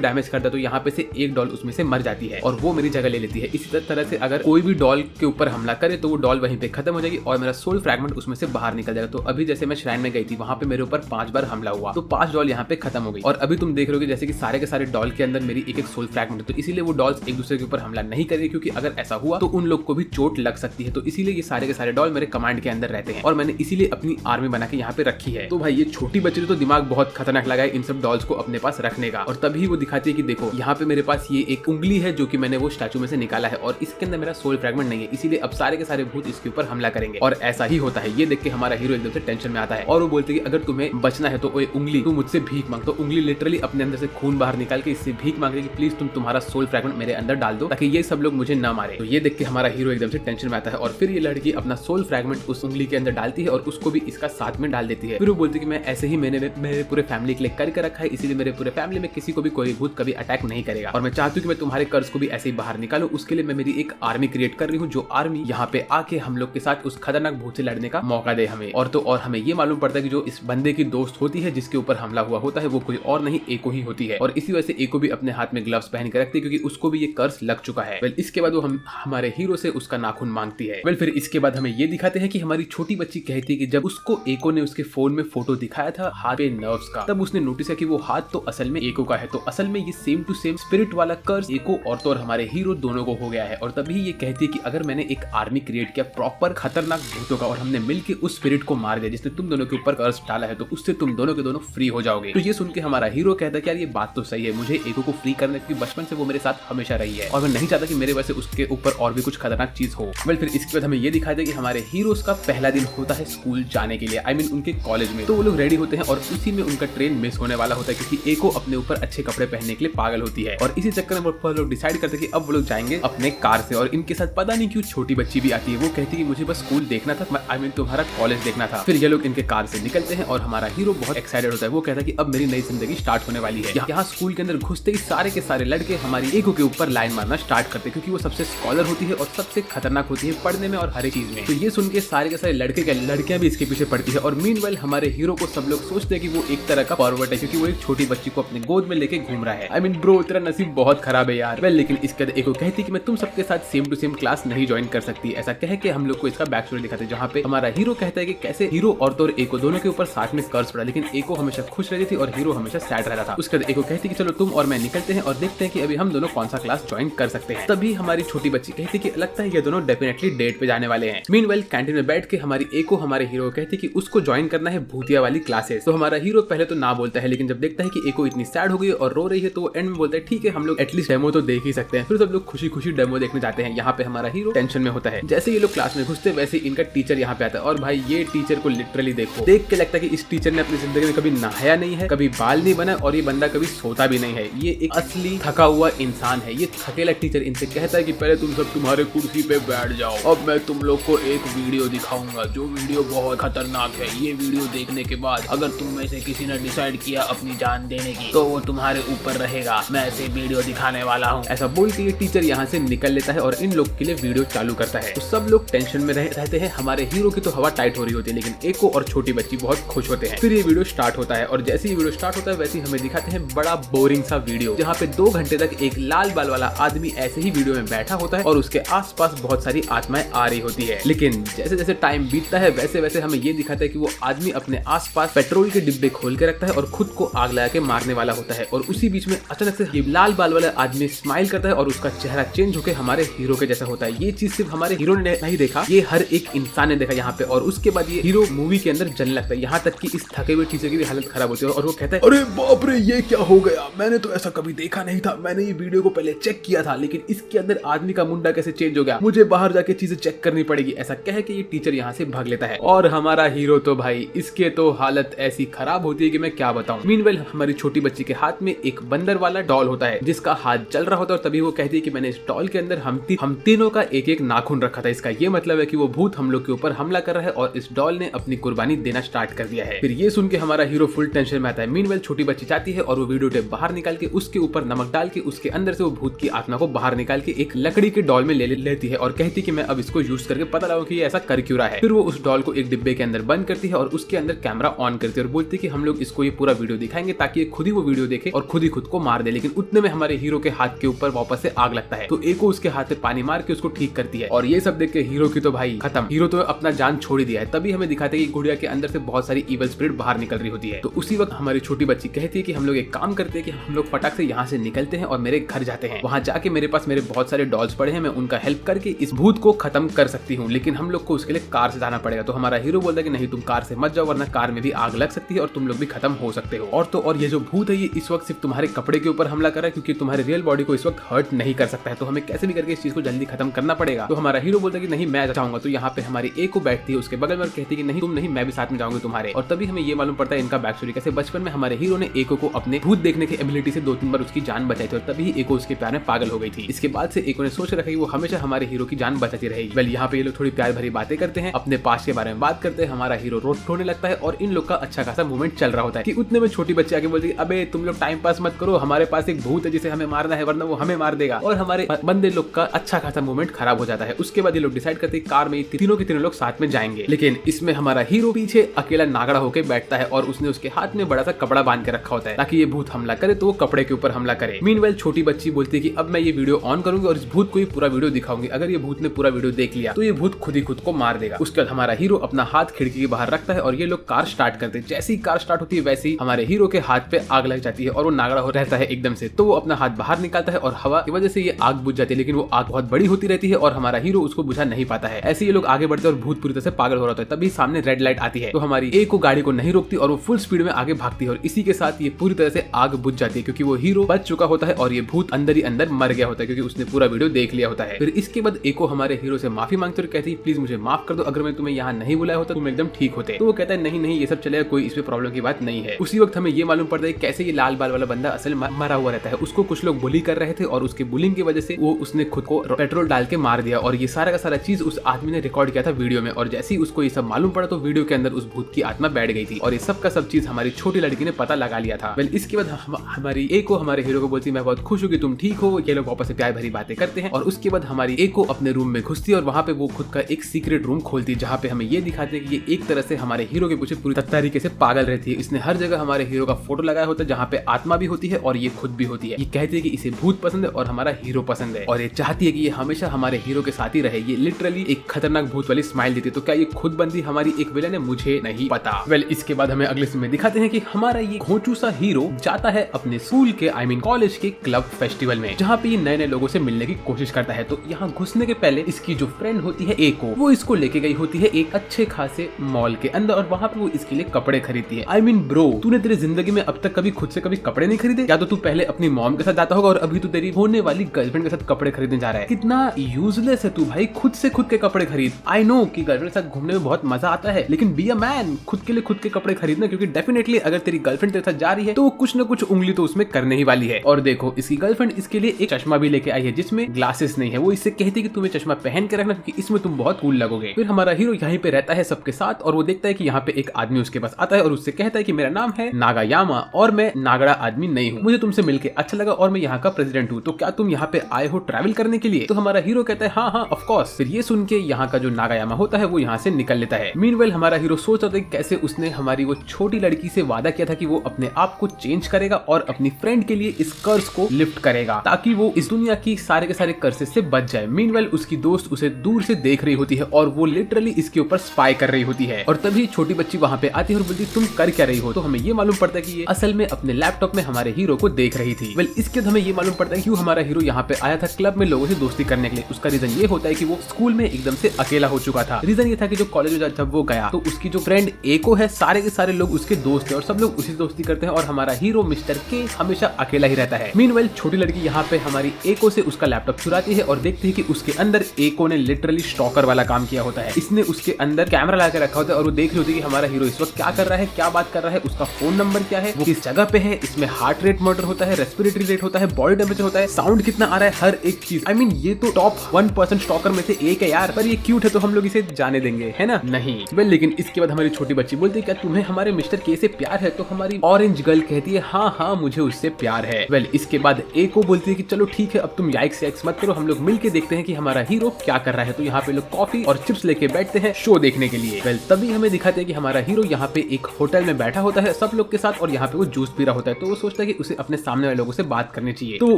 डैमेज करता है तो यहाँ पे से एक डॉल उसमें से मर जाती है और वो मेरी जगह ले लेती है। इसी तरह से अगर कोई भी डॉल के ऊपर हमला करे तो वो डॉल वहीं पे खत्म हो जाएगी और मेरा सोल फ्रैगमेंट उसमें से बाहर निकल जाएगा। तो अभी जैसे मैं श्राइन में गई थी, वहां पे मेरे ऊपर 5 बार हमला हुआ, तो 5 डॉल यहाँ पे खत्म हो गई। और अभी तुम देख रहे हो जैसे कि सारे के सारे डॉल के अंदर मेरी एक सोल फ्रैगमेंट है, तो इसीलिए वो डॉल्स एक दूसरे के ऊपर हमला नहीं करेंगे, क्योंकि अगर ऐसा हुआ तो उन लोग को भी चोट लग सकती है। तो इसीलिए ये सारे के सारे डॉल मेरे कमांड के अंदर रहते हैं और मैंने इसीलिए अपनी आर्मी बना के यहाँ पे रखी है। तो भाई ये छोटी बच्ची तो दिमाग बहुत खतरनाक लगा है इन सब डॉल्स को अपने पास रखने का। और तभी वो दिखाती है कि देखो यहाँ पे मेरे पास ये एक उंगली है जो कि मैंने वो स्टैचू में से निकाला है और इसके अंदर मेरा सोल फ्रैगमेंट नहीं है, इसीलिए अब सारे के सारे भूत इसके ऊपर हमला करेंगे। और ऐसा ही होता है। ये देख के हमारा हीरो एकदम से टेंशन में आता है और वो बोलते हैं कि अगर तुम्हें बचना है तो ओए उंगली, तू मुझसे भीख मांग। तो उंगली लिटरली अपने अंदर से खून बाहर निकाल के इससे भीख मांग रही है कि प्लीज तुम तुम्हारा सोल फ्रैगमेंट मेरे अंदर डाल दो ताकि ये सब लोग मुझे न मारे। तो ये देख के हमारा हीरो एकदम से टेंशन में आता है और फिर ये लड़की अपना सोल फ्रैगमेंट उस उंगली के अंदर डालती है और उसको भी इसका साथ में डाल देती है। फिर वो बोलती है कि मैं ऐसे ही मैंने मेरे पूरे फैमिली के लिए करके रखा है, इसीलिए मेरे पूरे फैमिली में किसी को भी कोई भूत कभी अटैक नहीं करेगा और मैं चाहती हूँ कि मैं तुम्हारे कर्ज को भी ऐसे ही बाहर निकालूं। उसके लिए मैं मेरी एक आर्मी क्रिएट कर रही हूँ, जो आर्मी यहाँ पे आके हम लोग के साथ उस खतरनाक भूत से लड़ने का मौका दे हमें। और हमें ये मालूम पड़ता है कि जो इस बंदे की दोस्त होती है जिसके ऊपर हमला हुआ होता है वो कोई और नहीं एको ही होती है। और इसी वजह से एको भी अपने हाथ में ग्लव्स पहन के रखती है क्योंकि उसको भी ये कर्ज लग चुका है। वेल इसके बाद वो हमारे हीरो से उसका नाखून मांगती है। वेल फिर इसके बाद हमें ये दिखाते हैं कि हमारी छोटी बच्ची कहती है कि जब उसको एको ने उसके फोन में फोटो दिखाया था हाथ पे नर्व्स का, तब उसने नोटिस किया कि वो हाथ तो असल में एको का है। तो असल में ये सेम टू सेम स्पिरिट वाला कर्ज एको और हमारे हीरो दोनों को हो गया है। और तभी ये कहती है कि अगर मैंने एक आर्मी क्रिएट किया प्रॉपर खतरनाक भूतों का और हमने मिलके उस स्पिरिट को मार दिया जिसने तुम दोनों के ऊपर कर्ज डाला है, तो उससे तुम दोनों के दोनों फ्री हो जाओगे। तो ये सुन के हमारा हीरो कहता है कि यार ये बात तो सही है, मुझे एको को फ्री करने की बचपन से वो मेरे साथ हमेशा रही है और मैं नहीं चाहता कि मेरे वजह से उसके ऊपर और भी कुछ खतरनाक चीज हो। वेल फिर इसके बाद हमें ये दिखाई दे कि हमारे हीरोज का पहला दिन होता है स्कूल जाने के लिए, आई मीन उनके कॉलेज में। तो वो लोग रेडी होते हैं और उसी में उनका ट्रेन मिस होने वाला होता है क्योंकि एको अपने ऊपर अच्छे कपड़े पहनने के लिए पागल होती है। और इसी चक्कर में वो लोग डिसाइड करते हैं कि अब वो लोग जाएंगे अपने कार से। और इनके साथ पता नहीं क्यों छोटी बच्ची भी आती है, वो कहती है कि मुझे बस स्कूल देखना था, आई मीन तुम्हारा कॉलेज देखना था। फिर ये लोग इनके कार से निकलते हैं और हमारा हीरो बहुत एक्साइटेड होता है। वो कहता है कि अब मेरी नई जिंदगी स्टार्ट होने वाली है। यहाँ स्कूल के अंदर घुसते ही सारे के सारे लड़के हमारी एको के ऊपर लाइन मारना स्टार्ट करते हैं क्योंकि वो सबसे स्कॉलर होती है और सबसे खतरनाक होती है पढ़ने में और हर एक चीज में। तो ये सुन के सारे के सारे लड़कियां भी इसके पीछे पड़ती है। और मीनवाइल हमारे हीरो को सब लोग सोचते हैं कि वो एक तरह का फॉरवर्ड है क्योंकि वो एक छोटी बच्ची को अपने गोद में लेके घूम रहा है। आई मीन ब्रो तेरा नसीब बहुत खराब है यार। वेल लेकिन इसके बाद एको कहती कि मैं तुम सबके साथ सेम टू सेम क्लास नहीं ज्वाइन कर सकती। ऐसा कह के हम लोग को इसका बैक स्टोरी दिखाते हैं जहाँ पे हमारा हीरो कहता है कि कैसे हीरो और एको दोनों के ऊपर साथ में कर्ज पड़ा, लेकिन एको हमेशा खुश रहती थी और हीरो हमेशा सैड रहता था। उसके बाद एको कहती कि चलो तुम और मैं निकलते हैं और देखते हैं कि अभी हम दोनों कौन सा क्लास ज्वाइन कर सकते हैं। तभी हमारी छोटी बच्ची कहती कि लगता है ये दोनों डेफिनेटली डेट पे जाने वाले हैं। मीनवाइल कैंटीन में बैठ के हमारी एको हमारे हीरो कहती कि उसको ज्वाइन करना है भूतिया वाली क्लासेस। तो हमारा हीरो पहले तो ना बोलता है, लेकिन जब देखता है कि एको इतनी सैड हो गई और रो रही है तो एंड में बोलता है ठीक है हम लोग एटलीस्ट डेमो तो देख ही सकते हैं। फिर सब लोग खुशी खुशी डेमो देखने जाते हैं। यहाँ पे हमारा हीरो टेंशन में होता है। जैसे ये लोग क्लास में घुसते वैसे इनका टीचर यहाँ पे आता है और भाई ये टीचर को लिटरली देखो, देख के लगता है कि इस टीचर ने अपनी जिंदगी में कभी नहाया नहीं है, कभी बाल नहीं बना और ये बंदा कभी सोता भी नहीं है। ये एक असली थका हुआ इंसान है। ये थकेला टीचर इनसे कहता है कि पहले तुम सब तुम्हारे कुर्सी पे बैठ जाओ, अब मैं तुम लोग को एक वीडियो दिखाऊंगा जो वीडियो बहुत खतरनाक है। ये वीडियो देखने के बाद अगर तुम में से किसी ने डिसाइड किया अपनी जान देने की तो वो तुम्हारे ऊपर रहेगा। मैं ऐसे वीडियो दिखाने वाला हूँ। ऐसा बोल के ये टीचर यहाँ से निकल लेता है और इन लोग के लिए वीडियो चालू करता है। तो सब लोग टेंशन में रहते हैं। हमारे हीरो की तो हवा टाइट हो रही होती है, लेकिन एको और छोटी बच्ची बहुत खुश होते हैं। फिर ये वीडियो स्टार्ट होता है और जैसे ही वीडियो स्टार्ट होता है वैसे ही हमें दिखाते हैं बड़ा बोरिंग सा वीडियो जहाँ पे 2 घंटे तक एक लाल बाल वाला आदमी ऐसे ही वीडियो में बैठा होता है और उसके आसपास बहुत सारी आत्माएं आ रही होती है। लेकिन जैसे जैसे टाइम बीतता है वैसे वैसे हमें ये दिखाता है कि वो आदमी अपने आसपास पेट्रोल के डिब्बे खोल के रखता है और खुद को आग लगा के मारने वाला होता है। और उसी बीच में अचानक से ये लाल बाल वाला आदमी स्माइल करता है और उसका चेहरा चेंज होकर हमारे हीरो के जैसा होता है। ये चीज सिर्फ हमारे हीरो ने नहीं देखा, ये हर एक इंसान ने देखा यहाँ पे। और उसके बाद ये हीरो मूवी के अंदर जलने लगता है, यहाँ तक कि इस थके हुए टीचर की भी हालत खराब होती है और वो कहता है अरे बाप रे ये क्या हो गया, मैंने तो ऐसा कभी देखा नहीं था। मैंने ये वीडियो को पहले चेक किया था लेकिन इसके अंदर आदमी का मुंडा कैसे चेंज हो गया, मुझे बाहर जाके चीजें चेक करनी पड़ेगी। ऐसा कह के ये टीचर यहाँ से भाग लेता है और हमारा हीरो तो भाई इसके तो हालत ऐसी खराब होती है कि मैं क्या बताऊं। मीनवाइल हमारी छोटी बच्ची के हाथ में एक बंदर वाला डॉल होता है जिसका हाथ जल रहा होता है और तभी वो कहती है कि मैंने इस डॉल के अंदर हम तीनों का एक एक नाखून रखा था। इसका ये मतलब है कि वो भूत हम लोग के ऊपर हमला कर रहा है और इस डॉल ने अपनी कुर्बानी देना स्टार्ट कर दिया है। फिर ये सुन के हमारा हीरो फुल टेंशन में आता है। मीनवाइल छोटी बच्ची चाहती है और वो वीडियो टेप बाहर निकाल के उसके ऊपर नमक डाल के उसके अंदर से वो भूत की आत्मा को बाहर निकाल के एक लकड़ी के डॉल में ले लेती है और कहती कि मैं अब इसको यूज करके पता लगाऊं कि ये ऐसा कर क्यों रहा है। फिर वो उस डॉल को एक डिब्बे के अंदर बंद करती है और उसके अंदर कैमरा ऑन करती है और बोलती है कि हम लोग इसको ये पूरा वीडियो दिखाएंगे ताकि ये खुद ही वो वीडियो देखे और खुद ही खुद को मार दे। लेकिन उतने में हमारे हीरो के हाथ के ऊपर वापस से आग लगता है, तो एको उसके हाथ में पानी मार के उसको ठीक करती है। और ये सब देख के हीरो की तो भाई खत्म, हीरो तो अपना जान छोड़ ही दिया है। तभी हमें दिखाते हैं कि गुड़िया के अंदर से बहुत सारी इवल स्पिरिट बाहर निकल रही होती है। तो उसी वक्त हमारी छोटी बच्ची कहती है कि हम लोग एक काम करते हैं कि हम लोग फटाक से यहाँ से निकलते हैं और मेरे घर जाते हैं। वहाँ जाके मेरे पास मेरे बहुत सारे डॉल्स पड़े हैं, मैं उनका हेल्प करके इस भूत को खत्म कर सकती हूँ, लेकिन हम लोग को उसके लिए कार से जाना पड़ेगा। तो हमारा हीरो बोलता है कि नहीं, तुम कार से मत जाओ वरना कार में भी आग लग सकती है और तुम लोग भी खत्म हो सकते हो। और तो और ये जो भूत है ये इस वक्त सिर्फ तुम्हारे कपड़े के ऊपर हमला कर रहा है, क्योंकि तुम्हारे रियल बॉडी को इस वक्त हर्ट नहीं कर सकता है। तो हमें कैसे भी करके इस चीज को जल्दी खत्म करना पड़ेगा। तो हमारा हीरो बोलता है कि नहीं मैं जाऊंगा। तो यहाँ पे हमारी एको बैठती है उसके बगल में और कहती है कि नहीं तुम नहीं, मैं भी साथ में जाऊंगी तुम्हारे। और तभी हमें ये मालूम पड़ता है इनका बैक स्टोरी कैसे बचपन में हमारे हीरो ने एको को अपने भूत देखने की एबिलिटी से 2-3 बार उसकी जान बचाई थी और तभी एको उसके प्यार में पागल हो गई थी। इसके बाद से एको ने सोच रखा कि वो हमेशा हमारे हीरो की जान बचाती रहेगी। वेल यहाँ पे ये लोग थोड़ी प्यार भरी बातें करते हैं, अपने पास के बारे में बात करते हैं। हमारा हीरो रोने लगता है और इन लोग का अच्छा खासा मूवमेंट चल रहा होता है कि उतने में छोटी बच्ची आके बोलती है अबे तुम लोग टाइम पास मत करो, हमारे पास एक भूत है जिसे हमें मारना है वरना वो हमें मार देगा। और हमारे बंदे लोग का अच्छा खासा मूवमेंट खराब हो जाता है। उसके बाद ये लोग डिसाइड करते हैं कार में तीनों के तीनों लोग साथ में जाएंगे। लेकिन इसमें हमारा हीरो पीछे अकेला नागड़ा होकर बैठता है और उसने उसके हाथ में बड़ा सा कपड़ा बांध के रखा होता है ताकि ये भूत हमला करे तो वो कपड़े के ऊपर हमला करे। मीनवेल छोटी बच्ची बोलती है कि अब मैं ये वीडियो ऑन करूंगी और इस भूत को ये पूरा वीडियो दिखाऊंगी। अगर ये भूत ने पूरा वीडियो देख लिया तो ये भूत खुद ही खुद को मार देगा। उसके बाद हमारा हीरो अपना हाथ खिड़की के बाहर रखता है और ये लोग कार स्टार्ट करते हैं। जैसे ही कार स्टार्ट होती है वैसे ही हमारे हीरो के हाथ पे आग लग जाती है और वो नागड़ा हो रहता है एकदम से। तो वो अपना हाथ बाहर निकालता है और हवा की वजह से ये आग बुझ जाती है, लेकिन वो आग बहुत बड़ी होती रहती है और हमारा हीरो उसको बुझा नहीं पाता है। ऐसे ये लोग आगे बढ़ते और भूत पूरी तरह से पागल हो रहा है। तभी सामने रेड लाइट आती है तो हमारी एक को गाड़ी को नहीं रोकती और वो फुल स्पीड में आगे भागती है और इसी के साथ ये पूरी तरह से आग बुझ जाती है क्योंकि वो हीरो बच चुका होता है और ये भूत अंदर ही अंदर मर गया होता है क्योंकि उसने पूरा वीडियो देख लिया होता है। फिर इसके बाद एको हमारे हीरो से माफी मांगते और कहती है प्लीज मुझे माफ कर दो, अगर मैं तुम्हें यहाँ नहीं बुलाया होता तुम एकदम ठीक होते। तो वो कहता है नहीं नहीं ये सब चलेगा, कोई इसमें प्रॉब्लम की बात नहीं है। उसी वक्त हमें ये मालूम पड़ता है कैसे ये लाल बाल वाला बंदा असल मरा हुआ रहता है। उसको कुछ लोग बुली कर रहे थे और उसके बुलिंग की वजह से वो उसने खुद को पेट्रोल डाल के मार दिया और ये सारा का सारा चीज उस आदमी ने रिकॉर्ड किया था वीडियो में। और जैसे ही उसको ये सब मालूम पड़ा तो वीडियो के अंदर उस भूत की आत्मा बैठ गई थी और ये सब का सब चीज हमारी छोटी लड़की ने पता लगा लिया था। वेल इसके बाद हमारी एको हमारे हीरो को बोलती है मैं बहुत खुश हूँ कि तुम ठीक हो। ये लोग वापस से प्यार भरी बातें करते हैं और उसके बाद हमारी एको अपने रूम में घुसती है और वहाँ पे वो खुद का एक सीक्रेट रूम खोलती है जहाँ पे हमें ये दिखाते हैं कि ये एक तरह से हमारे हीरो के पीछे पूरी तरीके से पागल रहती है। इसने हर जगह हमारे हीरो का फोटो लगाया होता है जहाँ पे आत्मा भी होती है और ये खुद भी होती है। ये कहती है कि इसे भूत पसंद है और हमारा हीरो पसंद है और ये चाहती है कि ये हमेशा हमारे हीरो के साथ ही रहे। ये लिटरली एक खतरनाक भूत वाली स्माइल देती है। तो क्या ये खुद बंदी हमारी एक विलन है? मुझे नहीं पता। वेल इसके बाद हमें अगले सीन में दिखाते हैं कि हमारा ये घोंचू सा हीरो जाता है अपने स्कूल के कॉलेज के क्लब फेस्टिवल में जहाँ पे ये नए नए लोगों से मिलने की कोशिश करता है। तो यहाँ घुसने के पहले इसकी जो फ्रेंड होती है एको, वो इसको लेके गई होती है एक अच्छे खासे मॉल के अंदर और वहाँ पे वो इसके लिए कपड़े खरीदती है। ब्रो, तूने तेरी जिंदगी में अब तक कभी खुद से कभी कपड़े नहीं खरीदे? या तो तू पहले अपनी मॉम के साथ जाता होगा और अभी तू तेरी होने वाली गर्लफ्रेंड के साथ कपड़े खरीदने जा रहा है। कितना यूजलेस है तू भाई, खुद से खुद के कपड़े खरीद। आई नो कि गर्लफ्रेंड के साथ घूमने में बहुत मजा आता है लेकिन बी अ मैन, खुद के लिए खुद के कपड़े खरीदना, क्योंकि डेफिनेटली अगर तेरी गर्लफ्रेंड तेरे साथ जा रही है तो कुछ न कुछ उंगली तो उसमें करने ही वाली है। और देखो इसकी गर्लफ्रेंड इसके लिए एक चश्मा भी लेके आई है जिसमें ग्लासेस नहीं है। वो इससे कहती है कि तुम्हें चश्मा पहन के रखना क्योंकि इसमें तुम बहुत कूल लगोगे। फिर हमारा हीरो यहीं पे रहता है सबके साथ और वो देखता है कि यहाँ पे एक आदमी उसके पास आता है और उससे कहता है कि मेरा नाम है नागायामा और मैं नागड़ा आदमी नहीं हूँ, मुझे तुमसे मिलके अच्छा लगा और मैं यहाँ का प्रेसिडेंट हूँ, तो क्या तुम यहाँ पे आए हो ट्रैवल करने के लिए? तो हमारा हीरो कहता है हाँ हाँ ऑफ कोर्स। फिर ये सुन के यहाँ का जो नागायामा होता है वो यहाँ से निकल लेता है। मीनवेल हमारा हीरो सोच रहा था कैसे उसने हमारी वो छोटी लड़की से वादा किया था कि वो अपने आप को चेंज करेगा और अपनी फ्रेंड के लिए इस कर्ज को लिफ्ट करेगा ताकि वो इस दुनिया की सारे के सारे कर्सेस से बच जाए। मीनवेल उसकी दोस्त उसे दूर से देख रही होती है और वो लिटरली इसके ऊपर स्पाई कर रही होती है और तभी छोटी बच्ची वहाँ पे आती है और बोलती तुम कर क्या रही हो? तो हमें ये मालूम पड़ता है कि ये असल में अपने लैपटॉप में हमारे हीरो को देख रही थी। वेल इसके बाद हमें ये मालूम पड़ता है क्यों हमारा हीरो यहाँ पे आया था क्लब में लोगों से दोस्ती करने के लिए। उसका रीजन ये होता है कि वो स्कूल में एकदम से अकेला हो चुका था। रीजन ये था कि जो कॉलेज में जब वो गया तो उसकी जो फ्रेंड एको है सारे के सारे लोग उसके दोस्त है और सब लोग उसी से दोस्ती करते हैं और हमारा हीरो मिस्टर के हमेशा अकेला ही रहता है। मीनवेल छोटी लड़की यहाँ पे हमारी एको से उसका लैपटॉप चुराती है और देखती है कि उसके अंदर एको ने लिटरली स्टॉकर वाला काम किया होता है। इसने उसके अंदर कैमरा लगा रखा होता है और वो देख रही होती है कि हमारा हीरो इस वक्त क्या कर रहा है, क्या बात कर रहा है, उसका फोन नंबर क्या है, वो किस जगह पे है, इसमें हार्ट रेट मॉनिटर होता है, रेस्पिरेटरी रेट होता है, बॉडी टेम्परेचर होता है, साउंड कितना आ रहा है, हर एक चीज। आई मीन ये तो टॉप 1% स्टॉकर में से एक है यार, पर ये क्यूट है तो हम लोग इसे जाने देंगे, है ना? नहीं। वेल लेकिन इसके बाद हमारी छोटी बच्ची बोलती है क्या तुम्हें हमारे मिस्टर के से प्यार है? तो हमारी ऑरेंज गर्ल कहती है हाँ हाँ मुझे उससे प्यार है। वेल इसके बाद एको बोलती है कि चलो ठीक है अब तुम याइक्स मत करो, हम लोग मिलके देखते हैं कि हमारा हीरो क्या कर रहा है। तो यहाँ पे लोग कॉफी और चिप्स लेके बैठते हैं शो देखने के लिए। वेल तभी हमें दिखाते हैं कि हमारा हमारा हीरो यहाँ पे एक होटल में बैठा होता है सब लोग के साथ और यहाँ पे वो जूस पी रहा होता है। तो वो सोचता है कि उसे अपने सामने वाले लोगों से बात करनी चाहिए, तो वो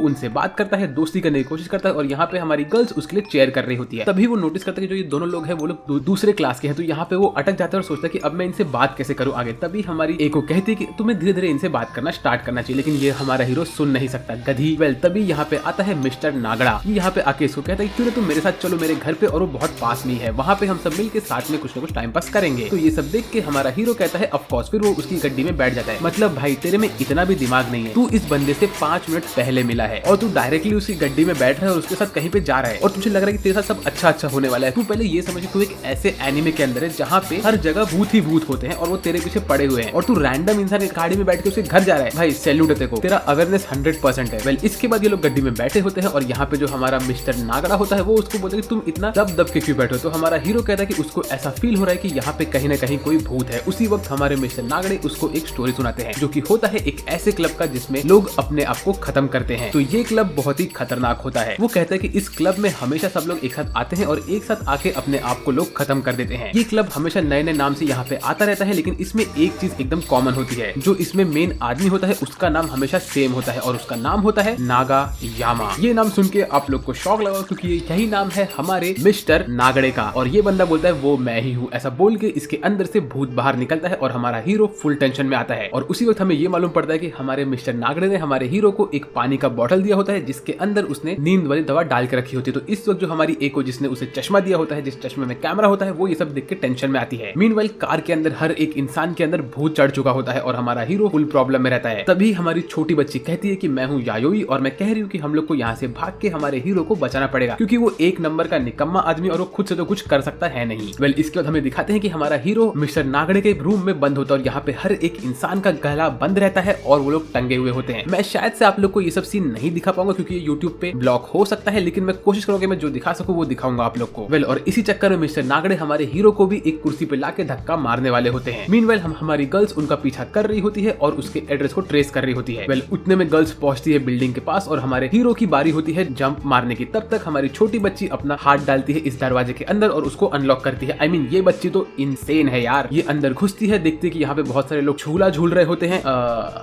उनसे बात करता है, दोस्ती करने की कोशिश करता है और यहाँ पे हमारी गर्ल्स उसके लिए चेयर कर रही होती है। तभी वो नोटिस करता है कि जो ये दोनों लोग हैं वो लोग दूसरे क्लास के हैं। तो यहाँ पे वो अटक जाता है और सोचता है कि अब मैं इनसे बात कैसे करूँ आगे। तभी हमारी एको कहती है कि तुम्हें धीरे धीरे इनसे बात करना स्टार्ट करना चाहिए, लेकिन ये हमारा हीरो सुन नहीं सकता, गधी। वेल तभी यहाँ पे आता है मिस्टर नागड़ा। ये यहाँ पे आके इसको कहता है क्यों ना तुम मेरे साथ चलो मेरे घर पे, और वो बहुत पास में ही है, वहाँ पे हम सब मिलके साथ में कुछ ना कुछ टाइम पास करेंगे। तो ये सब देख के हमारा हीरो कहता है ऑफ कोर्स। फिर वो उसकी गड्डी में बैठ जाता है। मतलब भाई तेरे में इतना भी दिमाग नहीं है, तू इस बंदे से 5 मिनट पहले मिला है और तू डायरेक्टली उसकी गड्डी में बैठ रहा है और उसके साथ कहीं पे जा रहा है और तुझे लग रहा है कि तेरे साथ सब अच्छा होने वाला है। तू पहले ये समझ तू एक ऐसे एनिमे के अंदर है जहाँ पे हर जगह भूत ही भूत होते हैं और वो तेरे पीछे पड़े हुए हैं और तू रैंडम इंसान की गाड़ी में बैठ के उसके घर जा रहा है। भाई सैल्यूट है तेरे को, तेरा अवेयरनेस 100% है। वेल इसके बाद ये लोग गड्डी में बैठे होते हैं और यहाँ पे जो हमारा मिस्टर नागड़ा होता है वो उसको बोलता है कि तुम इतना दब के क्यों बैठे हो। तो हमारा हीरो कहता है कि उसको ऐसा फील हो रहा है कि यहाँ पे कहीं ना कहीं कोई भूत है। उसी वक्त हमारे मिस्टर नागड़े उसको एक स्टोरी सुनाते हैं जो कि होता है एक ऐसे क्लब का जिसमें लोग अपने आप को खत्म करते हैं। तो ये क्लब बहुत ही खतरनाक होता है। वो कहता है कि इस क्लब में हमेशा सब लोग एक साथ आते हैं और एक साथ आके अपने आप को लोग खत्म कर देते हैं। ये क्लब हमेशा नए नए नाम से यहाँ पे आता रहता है, लेकिन इसमें एक चीज एकदम कॉमन होती है। जो इसमें मेन आदमी होता है उसका नाम हमेशा सेम होता है और उसका नाम होता है नागा यामा। ये नाम सुन के आप लोग को शौक लगा क्योंकि यही नाम है हमारे मिस्टर नागड़े का। और ये बंदा बोलता है वो मैं ही हूँ, ऐसा बोल के इसके अंदर से भूत बाहर निकलता है और हमारा हीरो फुल टेंशन में आता है। और उसी वक्त हमें ये मालूम पड़ता है कि हमारे मिस्टर नागड़े ने हमारे हीरो को एक पानी का बोतल दिया होता है जिसके अंदर उसने नींद वाली दवा डाल के रखी होती है। तो इस वक्त जो हमारी एको जिसने उसे चश्मा दिया होता है, जिस चश्मे में कैमरा होता है, वो ये सब देख के टेंशन में आती है। मीनवाइल कार के अंदर हर एक इंसान के अंदर भूत चढ़ चुका होता है और हमारा हीरो फुल प्रॉब्लम में रहता है। तभी हमारी छोटी बच्ची कहती है कि मैं हूँ यायोई और मैं कह रही हूँ कि हम लोग को यहाँ से भाग के हमारे हीरो को बचाना पड़ेगा क्योंकि वो एक नंबर का निकम्मा आदमी और वो खुद से तो कुछ कर सकता है नहीं। वेल इसके बाद हमें दिखाते हैं कि हमारा हीरो मिस्टर नागड़े के रूम में बंद होता है और यहाँ पे हर एक इंसान का गला बंद रहता है और वो लोग टंगे हुए होते हैं। मैं शायद से आप लोग को ये सब सीन नहीं दिखा पाऊंगा क्योंकि ये यूट्यूब पे ब्लॉक हो सकता है, लेकिन मैं कोशिश करूंगा मैं जो दिखा सकूं वो दिखाऊंगा आप लोग को। वेल और इसी चक्कर में मिस्टर नागड़े हमारे हीरो को भी एक कुर्सी पे लाके धक्का मारने वाले होते हैं। मीनवाइल हमारी गर्ल्स उनका पीछा कर रही होती है और उसके एड्रेस को ट्रेस कर रही होती है। वेल उतने में गर्ल्स पहुंचती है बिल्डिंग के पास और हमारे हीरो की बारी होती है जंप मारने की। तब तक हमारी छोटी बच्ची अपना हाथ डालती है इस दरवाजे के अंदर और उसको अनलॉक करती है। ये बच्ची तो इंसेन है यार। ये अंदर घुसती है, देखती है कि यहाँ पे बहुत सारे लोग झूला झूल रहे होते हैं।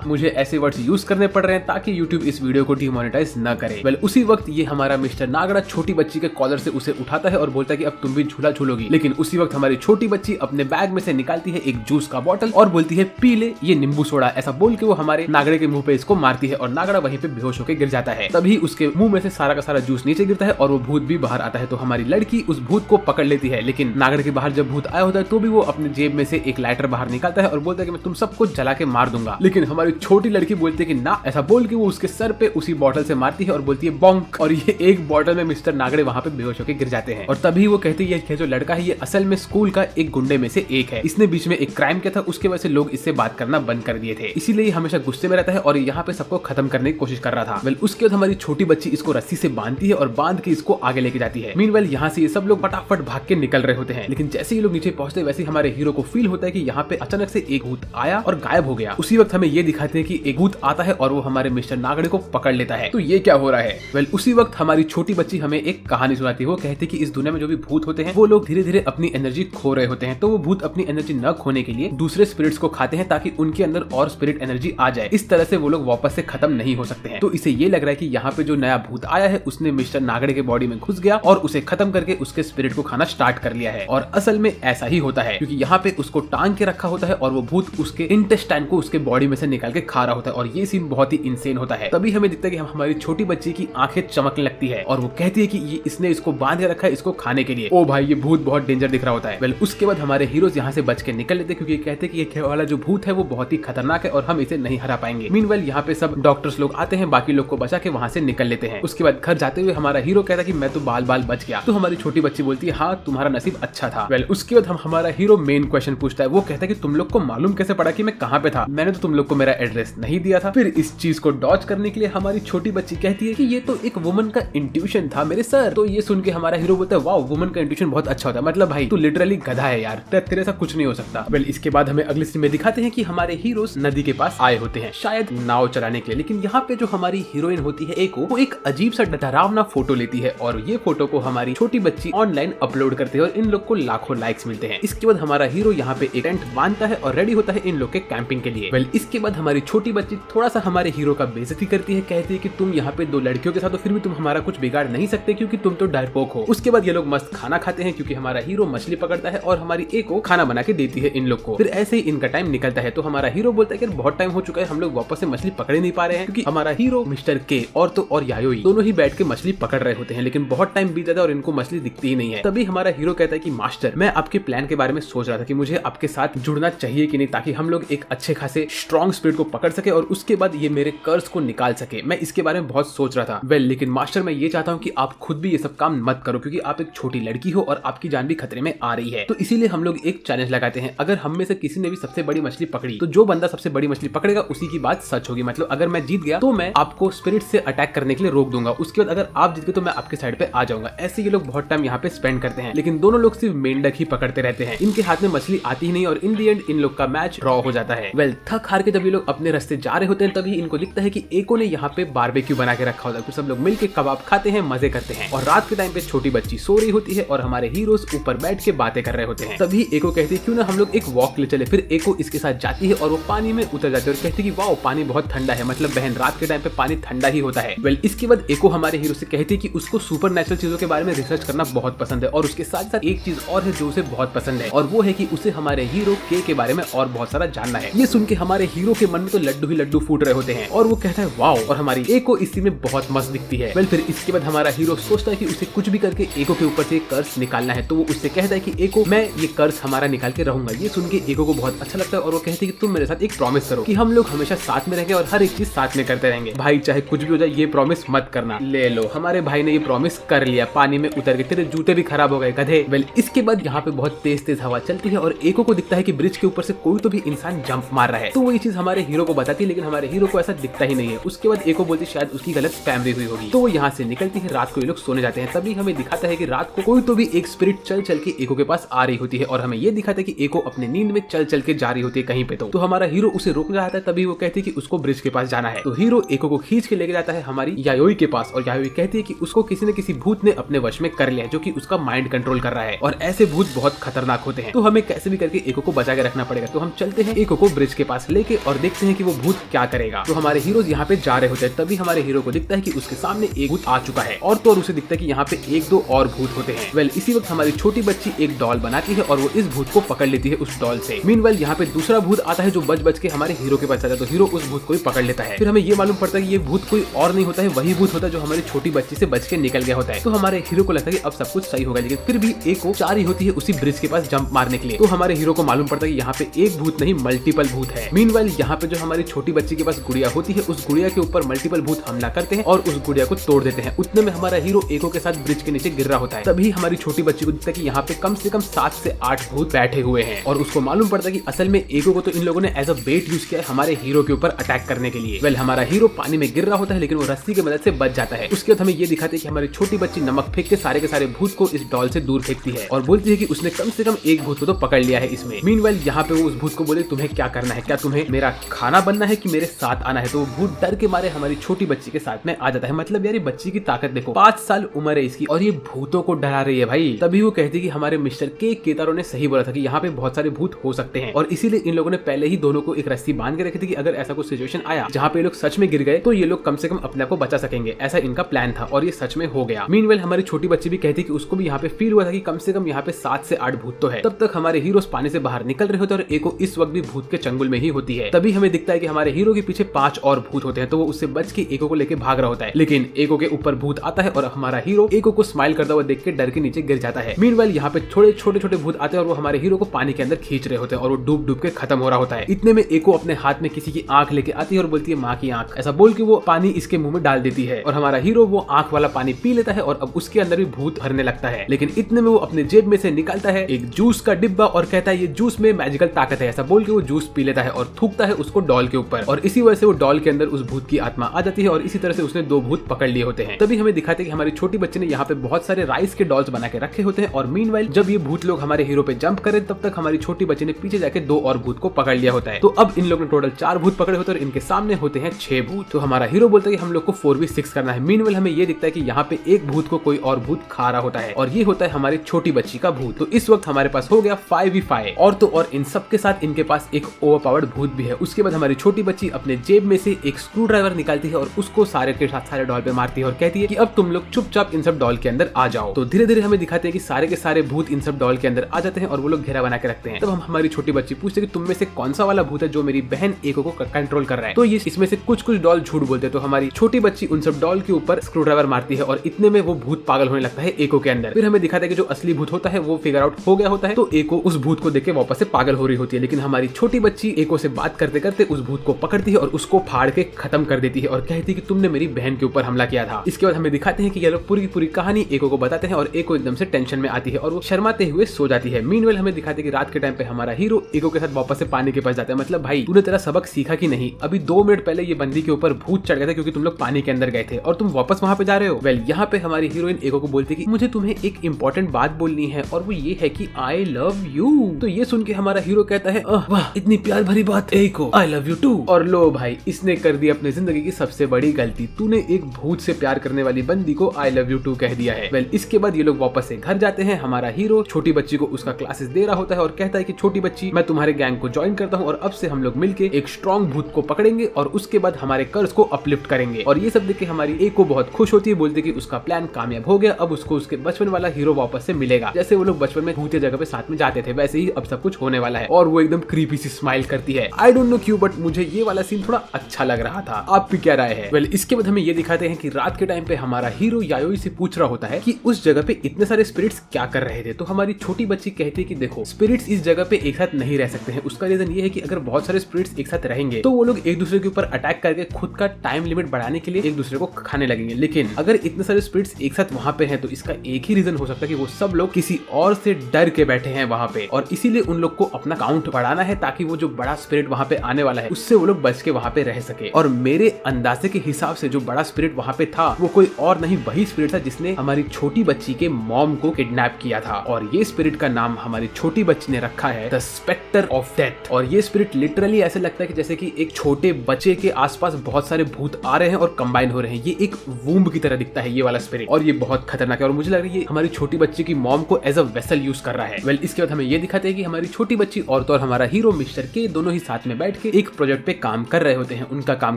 मुझे ऐसे वर्ड्स यूज करने पड़ रहे हैं ताकि यूट्यूब इस वीडियो को डिमोनेटाइज न करे। वेल उसी वक्त ये हमारा मिस्टर नागड़ा छोटी बच्ची के कॉलर से उसे उठाता है और बोलता है कि अब तुम भी झूला झूलोगी। लेकिन उसी वक्त हमारी छोटी बच्ची अपने बैग में से निकालती है एक जूस का बॉटल और बोलती है पी ले ये नींबू सोडा। ऐसा बोल के वो हमारे नागड़े के मुंह पे इसको मारती है और नागड़ा वहीं पे बेहोश होकर गिर जाता है। तभी उसके मुंह में से सारा का सारा जूस नीचे गिरता है और वो भूत भी बाहर आता है। तो हमारी लड़की उस भूत को पकड़ लेती है, लेकिन नागड़े के बाहर जब भूत आया होता है तो भी वो अपने जेब में से एक लाइटर बाहर निकालता है और बोलता है कि मैं तुम सबको जला के मार दूंगा। लेकिन हमारी छोटी लड़की बोलती है कि ना, ऐसा बोल के वो उसके सर पे उसी बॉटल से मारती है और बोलती है बॉन्क, और ये एक बॉटल में मिस्टर नागड़े वहाँ पे बेहोश होकर गिर जाते हैं। और तभी वो कहती है कि जो लड़का है ये असल में स्कूल का एक गुंडे में से एक है, इसने बीच में एक क्राइम किया था, उसके वजह से लोग इससे बात करना बंद कर दिए थे, इसीलिए हमेशा गुस्से में रहता है और यहाँ पे सबको खत्म करने की कोशिश कर रहा था। वेल उसके बाद हमारी छोटी बच्ची इसको रस्सी से बांधती है और बांध के इसको आगे लेके जाती है। मीनवाइल यहाँ से ये सब लोग फटाफट भाग के निकल रहे होते हैं, लेकिन जैसे ही लोग नीचे पहुंचते वैसे ही हमारे हीरो को फील होता है कि यहाँ पे अचानक से एक भूत आया और गायब हो गया। उसी वक्त हमें ये दिखाते हैं कि एक भूत आता है और वो हमारे मिस्टर नागड़े को पकड़ लेता है। तो ये क्या हो रहा है? वेल उसी वक्त हमारी छोटी बच्ची हमें एक कहानी सुनाती है। वो कहती है कि इस दुनिया में जो भी भूत होते हैं वो लोग धीरे धीरे अपनी एनर्जी खो रहे होते हैं, तो वो भूत अपनी एनर्जी न खोने के लिए दूसरे स्पिरिट्स को खाते हैं ताकि उनके अंदर और स्पिरिट एनर्जी आ जाए। इस तरह से वो लोग वापस से खत्म नहीं हो सकते हैं। तो इसे ये लग रहा है कि यहाँ पे जो नया भूत आया है उसने मिस्टर नागड़े के बॉडी में घुस गया और उसे खत्म करके उसके स्पिरिट को खाना स्टार्ट कर लिया है। और असल में ऐसा ही होता है क्योंकि यहाँ पे उसको टांग के रखा होता है और वो भूत उसके इंटेस्टाइन को उसके बॉडी में से निकाल के खा रहा होता है और ये सीन बहुत ही इंसेन होता है। तभी हमें दिखता है कि हमारी छोटी बच्ची की आंखें चमकने लगती है और वो कहती है कि ये इसने इसको बांध के रखा है इसको खाने के लिए। ओ भाई ये भूत बहुत डेंजर दिख रहा होता है। वेल उसके बाद हमारे हीरोज यहाँ से बच के निकल लेते क्योंकि कहते हैं कि ये वाला जो भूत है वो बहुत ही खतरनाक है और हम इसे नहीं हरा पाएंगे। मीनवाइल यहाँ पे सब डॉक्टर्स लोग आते हैं, बाकी लोग को बचा के वहाँ से निकल लेते हैं। उसके बाद घर जाते हुए हमारा हीरो कहता है कि मैं तो बाल बाल बच गया। तो हमारी छोटी बच्ची बोलती है हाँ तुम्हारा नसीब अच्छा था। वेल उसके बाद हमारा हीरो मेन क्वेश्चन पूछता है। वो कहता है कि तुम लोग को मालूम कैसे पड़ा कि मैं कहाँ पे था? मैंने तो तुम लोग को मेरा एड्रेस नहीं दिया था। फिर इस चीज को डॉज करने के लिए हमारी छोटी बच्ची कहती है कि ये तो एक वुमन का इंट्यूशन था मेरे सर। तो ये सुन के हमारा हीरो बोलता है वाओ वुमन का इंट्यूशन बहुत अच्छा होता है, मतलब भाई तू लिटरली गधा है यार, तेरे साथ कुछ नहीं हो सकता। वेल इसके बाद हमें अगली सीन में दिखाते हैं कि हमारे हीरोज नदी के पास आए होते हैं शायद नाव चलाने के लिए, लेकिन यहाँ पे जो हमारी हीरोइन होती है एको, वो एक अजीब सा डरावना फोटो लेती है और ये फोटो को हमारी छोटी बच्ची ऑनलाइन अपलोड करते हैं और इन लोग को लाखों लाइक्स मिलते हैं। इसके बाद हमारा हीरो यहाँ पे एक टेंट बांधता है और रेडी होता है इन लोग के कैंपिंग के लिए। वेल इसके बाद हमारी छोटी बच्ची थोड़ा सा हमारे हीरो का बेइज्जती करती है, कहती है कि तुम यहाँ पे 2 लड़कियों के साथ हो फिर भी तुम हमारा कुछ बिगाड़ नहीं सकते क्योंकि तुम तो डरपोक हो। उसके बाद ये लोग मस्त खाना खाते हैं क्योंकि हमारा हीरो मछली पकड़ता है और हमारी ए को खाना बना के देती है इन लोग को। फिर ऐसे ही इनका टाइम निकलता है तो हमारा हीरो बोलता है कि बहुत टाइम हो चुका है, हम लोग वापस से मछली पकड़ नहीं पा रहे हैं, क्योंकि हमारा हीरो मिस्टर के और यायोई दोनों ही बैठ के मछली पकड़ रहे होते हैं, लेकिन बहुत टाइम बीत जाता है और इनको मछली दिखती ही नहीं है। तभी हमारा हीरो कहता है कि मास्टर, मैं आपके प्लान के बारे में सोच रहा था कि मुझे आपके साथ जुड़ना चाहिए कि नहीं, ताकि हम लोग एक अच्छे खासे स्ट्रॉन्ग स्पिरिट को पकड़ सके और उसके बाद ये मेरे कर्ज को निकाल सके। मैं इसके बारे में बहुत सोच रहा था। वेल लेकिन मास्टर, मैं ये चाहता हूँ कि आप खुद भी ये सब काम मत करो, क्योंकि आप एक छोटी लड़की हो और आपकी जान भी खतरे में आ रही है। तो इसीलिए हम लोग एक चैलेंज लगाते हैं, अगर हम में से किसी ने भी सबसे बड़ी मछली पकड़ी तो जो बंदा सबसे बड़ी मछली पकड़ेगा उसी की बात सच होगी। मतलब अगर मैं जीत गया तो मैं आपको स्पिरिट से अटैक करने के लिए रोक दूंगा, उसके बाद अगर आप जीत गए तो मैं आपके साइड पे आ जाऊंगा। ऐसे ये लोग बहुत टाइम यहाँ पे स्पेंड करते हैं, लेकिन दोनों लोग सिर्फ मेंढक ही पकड़ते रहते हैं, इनके हाथ में मछली आती ही नहीं और इन दी एंड इन लोग का मैच ड्रॉ हो जाता है। वेल थक हार के जब ये लोग अपने रास्ते जा रहे होते हैं तभी इनको दिखता है कि एको ने यहाँ पे बारबेक्यू बना के रखा होता है। तो सब लोग मिलके कबाब खाते हैं, मजे करते हैं और रात के टाइम पे छोटी बच्ची सो रही होती है और हमारे हीरोज ऊपर बैठ के बातें कर रहे होते हैं। तभी एको कहती है क्यों ना हम लोग एक वॉक ले चले। फिर एको इसके साथ जाती है और वो पानी में उतर जाती है और कहती है कि वाओ पानी बहुत ठंडा है, मतलब बहन रात के टाइम पे पानी ठंडा ही होता है। वेल इसके बाद एको हमारे हीरो से कहती है कि उसको सुपर नेचुरल चीजों के बारे में रिसर्च करना बहुत पसंद है और उसके साथ साथ एक चीज और है जो उसे बहुत पसंद है और वो है कि उसे हमारे हीरो के बारे में और बहुत सारा जानना है। ये सुन के हमारे हीरो के मन में तो लड्डू ही लड्डू फूट रहे होते हैं और वो कहता है वाओ, और हमारी एको इसी में बहुत मस्त दिखती है। वेल फिर इसके बाद हमारा हीरो सोचता है कि उसे कुछ भी करके एको के ऊपर से कर्ज निकालना है, तो वो उससे कहता है कि एको मैं ये कर्ज हमारा निकाल के रहूंगा। ये सुन के एको को बहुत अच्छा लगता है और वो कहती है कि तुम मेरे साथ एक प्रॉमिस करो कि हम लोग हमेशा साथ में रहेंगे और हर एक चीज साथ में करते रहेंगे। भाई चाहे कुछ भी हो जाए ये प्रॉमिस मत करना। ले लो, हमारे भाई ने ये प्रॉमिस कर लिया, पानी में उतर के तेरे जूते भी खराब हो गए गधे। वेल इसके बाद यहाँ पे बहुत तेज तेज हवा चलती है और एको को दिखता है कि ब्रिज के ऊपर से कोई तो भी इंसान जंप मार रहा है, तो वो ये चीज हमारे हीरो को बताती है, लेकिन हमारे हीरो को ऐसा दिखता ही नहीं है। उसके बाद एको बोलती शायद उसकी गलत फैमिली हुई होगी, तो वो यहाँ से निकलती है। रात को ये लोग सोने जाते हैं। तभी हमें दिखाता है कि रात को कोई तो भी एक स्पिरिट चल चल के एको के पास आ रही होती है और हमें ये दिखाता है कि एको अपने नींद में चल चल के जा रही होती है कहीं पे। तो हमारा हीरो उसे रोकना चाहता है, तभी वो कहती है कि उसको ब्रिज के पास जाना है। तो हीरो एको को खींच के लेके जाता है हमारी यायोई के पास और यायोई कहती है कि उसको किसी न किसी भूत ने अपने वश में कर लिया, जो कि उसका माइंड कंट्रोल कर रहा है और ऐसे भूत बहुत खतरनाक होते हैं, तो हमें कैसे भी करके एको को बचा के रखना पड़ेगा। तो हम चलते हैं एको को ब्रिज के पास लेके और देखते हैं कि वो भूत क्या करेगा। तो हमारे हीरोज यहाँ पे जा रहे होते हैं, तभी हमारे हीरो को दिखता है कि उसके सामने एक भूत आ चुका है और तो और उसे दिखता है कि यहाँ पे 1-2 और भूत होते हैं। वेल इसी वक्त हमारी छोटी बच्ची एक डॉल बनाती है और वो इस भूत को पकड़ लेती है उस डॉल से। मीनवाइल यहाँ पे दूसरा भूत आता है जो बच के हमारे हीरो के पास आता है, तो हीरो उस भूत को ही पकड़ लेता है। फिर हमें ये मालूम पड़ता है कि ये भूत कोई और नहीं होता है, वही भूत होता है जो हमारी छोटी बच्ची से बच के निकल गया होता है। तो हमारे हीरो को लगता है कि अब सब कुछ सही होगा, लेकिन फिर भी एको चाह रही होती है उसी ब्रिज के पास जंप मारने के लिए। तो हमारे हीरो को मालूम पड़ता है कि यहाँ पे एक भूत नहीं मल्टीपल भूत है। मीनवाइल यहाँ पे जो हमारी छोटी बच्ची के पास गुड़िया होती है, उस गुड़िया के ऊपर मल्टीपल भूत हमला करते हैं और उस गुड़िया को तोड़ देते हैं। उतने में हमारा हीरो एको के साथ ब्रिज के नीचे गिर रहा होता है। तभी हमारी छोटी बच्ची को दिखता है कि यहाँ पे कम से कम 7 से 8 भूत बैठे हुए हैं और उसको मालूम पड़ता है कि असल में एको को तो इन लोगों ने एज अ बेट यूज किया है हमारे हीरो के ऊपर अटैक करने के लिए। वेल हमारा हीरो पानी में गिर रहा होता है, लेकिन वो रस्सी की मदद से बच जाता है। उसके बाद हमें ये दिखाते हैं कि हमारी छोटी बच्ची नमक फेंक के सारे भूत को इस डॉल से दूर फेंकती है और बोलती है कि उसने कम से कम एक भूत को तो पकड़ लिया है इसमें। मीनवाइल यहाँ पे वो उस भूत को बोले तुम्हें क्या करना है, क्या तुम्हें मेरा खाना बनना है कि मेरे साथ आना है। तो वो भूत डर के मारे हमारी छोटी बच्ची के साथ में आ जाता है। मतलब यार बच्ची की ताकत देखो, 5 साल उम्र है इसकी और ये भूतों को डरा रही है भाई। तभी वो कहती है कि हमारे मिस्टर केतारो ने सही बोला था कि यहाँ पे बहुत सारे भूत हो सकते हैं और इसीलिए इन लोगों ने पहले ही दोनों को एक रस्सी बांध के रखी थी कि अगर ऐसा कुछ सिचुएशन आया जहाँ पे लोग सच में गिर गए तो ये लोग कम से कम अपने आप को बचा सकेंगे। ऐसा इनका प्लान था और ये सच में हो गया। मीनवेल हमारी छोटी बच्ची भी कहती है कि उसको भी यहाँ पे फील हुआ था कि कम से कम यहाँ पे 7 से 8 भूत तो है। तब तक हमारे हीरोज पानी से बाहर निकल रहे होते हैं और एको इस वक्त भी भूत के चंगुल में ही होती है। तभी हमें दिखता है कि हमारे हीरो के पीछे 5 और भूत होते हैं, तो वो उससे बच के एको को लेके भाग रहा होता है, लेकिन एको के ऊपर भूत आता है और हमारा हीरो एको को स्माइल करता हुआ देख के डर के नीचे गिर जाता है। मीनवाइल यहाँ पे छोटे भूत आते हैं और वो हमारे हीरो को पानी के अंदर खींच रहे होते हैं और वो डूब के खत्म हो रहा होता है। इतने में एको अपने हाथ में किसी की आंख लेके आती है और बोलती है माँ की आंख, ऐसा बोल के वो पानी इसके मुंह में डाल देती है और हमारा हीरो वो आंख वाला पानी पी लेता है और अब उसके अंदर भी भूत भरने लगता है। लेकिन इतने में वो अपने जेब में से निकालता है एक जूस का डिब्बा और कहता है ये जूस में मैजिकल ताकत है, ऐसा बोल के वो जूस पी लेता है और थूकता है उसको डॉल के ऊपर और इसी वजह से वो डॉल के अंदर उस भूत की आत्मा आ जाती है और इसी तरह से उसने 2 भूत पकड़ लिए होते हैं। तभी हमें दिखाते हैं कि हमारी छोटी बच्ची ने यहाँ पे बहुत सारे राइस के डॉल्स बना के रखे होते हैं और मीनवाइल जब ये भूत लोग हमारे हीरो पे जंप करे तब तक हमारी छोटी बच्ची ने पीछे जाके 2 और भूत को पकड़ लिया होता है। तो अब इन लोग ने टोटल 4 भूत पकड़े होते हैं और इनके सामने होते हैं 6 भूत। तो हमारा हीरो बोलता है कि हम लोग को 4v6 करना है। मीनवाइल हमें ये दिखता है कि यहाँ पे एक भूत को कोई और भूत खा रहा होता है और ये होता है हमारी छोटी बच्ची का भूत। तो इस वक्त हमारे पास हो गया 5 रेविफाई। और तो और इन सब के साथ इनके पास एक ओवरपावर्ड भूत भी है। उसके बाद हमारी छोटी बच्ची अपने जेब में से एक स्क्रू ड्राइवर निकालती है और उसको सारे के साथ सारे डॉल पे मारती है और कहती है कि अब तुम लोग चुपचाप इन सब डॉल के अंदर आ जाओ। तो धीरे धीरे हमें दिखाते हैं कि सारे के सारे भूत इन सब डॉल के अंदर आ जाते हैं और वो लोग घेरा बना के रखते हैं। तब हम हमारी छोटी बच्ची पूछते हैं कि तुम में से कौन सा वाला भूत है जो मेरी बहन एको को कंट्रोल कर रहा है। तो ये इसमें से कुछ डॉल झूठ बोलते हैं। तो हमारी छोटी बच्ची उन सब डॉल के ऊपर स्क्रू ड्राइवर मारती है और इतने में वो भूत पागल होने लगता है एको के अंदर। फिर हमें दिखाता है कि जो असली भूत होता है वो फिगर आउट हो गया होता है। तो एको उस भूत को देख के वापस से पागल हो रही होती है, लेकिन हमारी छोटी बच्ची एको से बात करते करते उस भूत को पकड़ती है और उसको फाड़ के खत्म कर देती है और कहती है कि तुमने मेरी बहन के ऊपर हमला किया था। इसके बाद हमें दिखाते हैं कि ये लोग पूरी कहानी एको को बताते हैं और एको एकदम से टेंशन में आती है और वो शर्माते हुए सो जाती है। मीनवेल हमें दिखाते हैं कि रात के टाइम पे हमारा हीरो एको के साथ वापस से पानी के पास जाता है। मतलब भाई तूने तेरा सबक सीखा कि नहीं? अभी 2 मिनट पहले ये बंदी के ऊपर भूत चढ़ गया था क्योंकि तुम लोग पानी के अंदर गए थे और तुम वापस वहां पे जा रहे हो। वेल यहाँ पे हमारी हीरोइन एको को बोलती है कि मुझे तुम्हें एक इंपॉर्टेंट बात बोलनी है और वो ये है कि आई लव यू। तो ये सुन के हमारा हीरो कहता है वाह इतनी प्यार भरी बात एको, आई लव यू टू। और लो भाई इसने कर दी अपनी जिंदगी की सबसे बड़ी गलती। तूने एक भूत से प्यार करने वाली बंदी को आई लव यू टू कह दिया है। वेल इसके बाद ये लोग वापस से घर जाते हैं। हमारा हीरो छोटी बच्ची को उसका क्लासेस दे रहा होता है और कहता है कि छोटी बच्ची मैं तुम्हारे गैंग को ज्वाइन करता हूँ और अब से हम लोग मिलके एक स्ट्रॉन्ग भूत को पकड़ेंगे और उसके बाद हमारे कर्ज को अपलिफ्ट करेंगे। और ये सब देख के हमारी एको बहुत खुश होती है, बोलती है कि उसका प्लान कामयाब हो गया। अब उसको उसके बचपन वाला हीरो वापस से मिलेगा। जैसे वो लोग बचपन में भूतिया जगह पे साथ में जाते थे वैसे ही अब सब कुछ होने वाला है। और वो एकदम क्रीपी सी स्माइल करती है। आई डोंट नो क्यों बट मुझे ये वाला सीन थोड़ा अच्छा लग रहा था। आपकी क्या राय है? वेल इसके बाद हमें ये दिखाते हैं कि रात के टाइम पे हमारा हीरो यायोई से पूछ रहा होता है कि उस जगह पे इतने सारे स्पिरिट्स क्या कर रहे थे। तो हमारी छोटी बच्ची कहती है कि देखो स्पिरिट्स इस जगह पे एक साथ नहीं रह सकते हैं। उसका रीजन ये है कि अगर बहुत सारे स्पिरिट्स एक साथ रहेंगे तो वो लोग एक दूसरे के ऊपर अटैक करके खुद का टाइम लिमिट बढ़ाने के लिए एक दूसरे को खाने लगेंगे। लेकिन अगर इतने सारे स्पिरिट्स एक साथ वहाँ पे हैं तो इसका एक ही रीजन हो सकता है कि वो सब लोग किसी और से डर के बैठे हैं वहाँ पे और इसीलिए उन लोग को अपना काउंट बढ़ाना है ताकि वो जो बड़ा स्पिरिट वहाँ पे आने वाला है उससे वो लोग बच के वहाँ पे रह सके। और मेरे अंदाजे के हिसाब से जो बड़ा स्पिरिट वहाँ पे था वो कोई और नहीं वही स्पिरिट था जिसने हमारी छोटी बच्ची के मॉम को किडनैप किया था। और ये स्पिरिट का नाम हमारी छोटी बच्ची ने रखा है द स्पेक्टर ऑफ डेथ। और ये स्पिरिट लिटरली ऐसे लगता है कि जैसे कि एक छोटे बच्चे के आसपास बहुत सारे भूत आ रहे हैं और कंबाइन हो रहे हैं। ये एक वूम्ब की तरह दिखता है ये वाला स्पिरिट और ये बहुत खतरनाक है और मुझे लग रहा है ये हमारी छोटी बच्ची की मॉम को एज अ वेसल यूज कर रहा है। वेल इसके बाद हमें ये दिखाते हैं कि हमारी छोटी बच्ची और तो और हमारा हीरो मिस्टर के दोनों ही साथ में बैठ के एक प्रोजेक्ट पे काम कर रहे होते हैं। उनका काम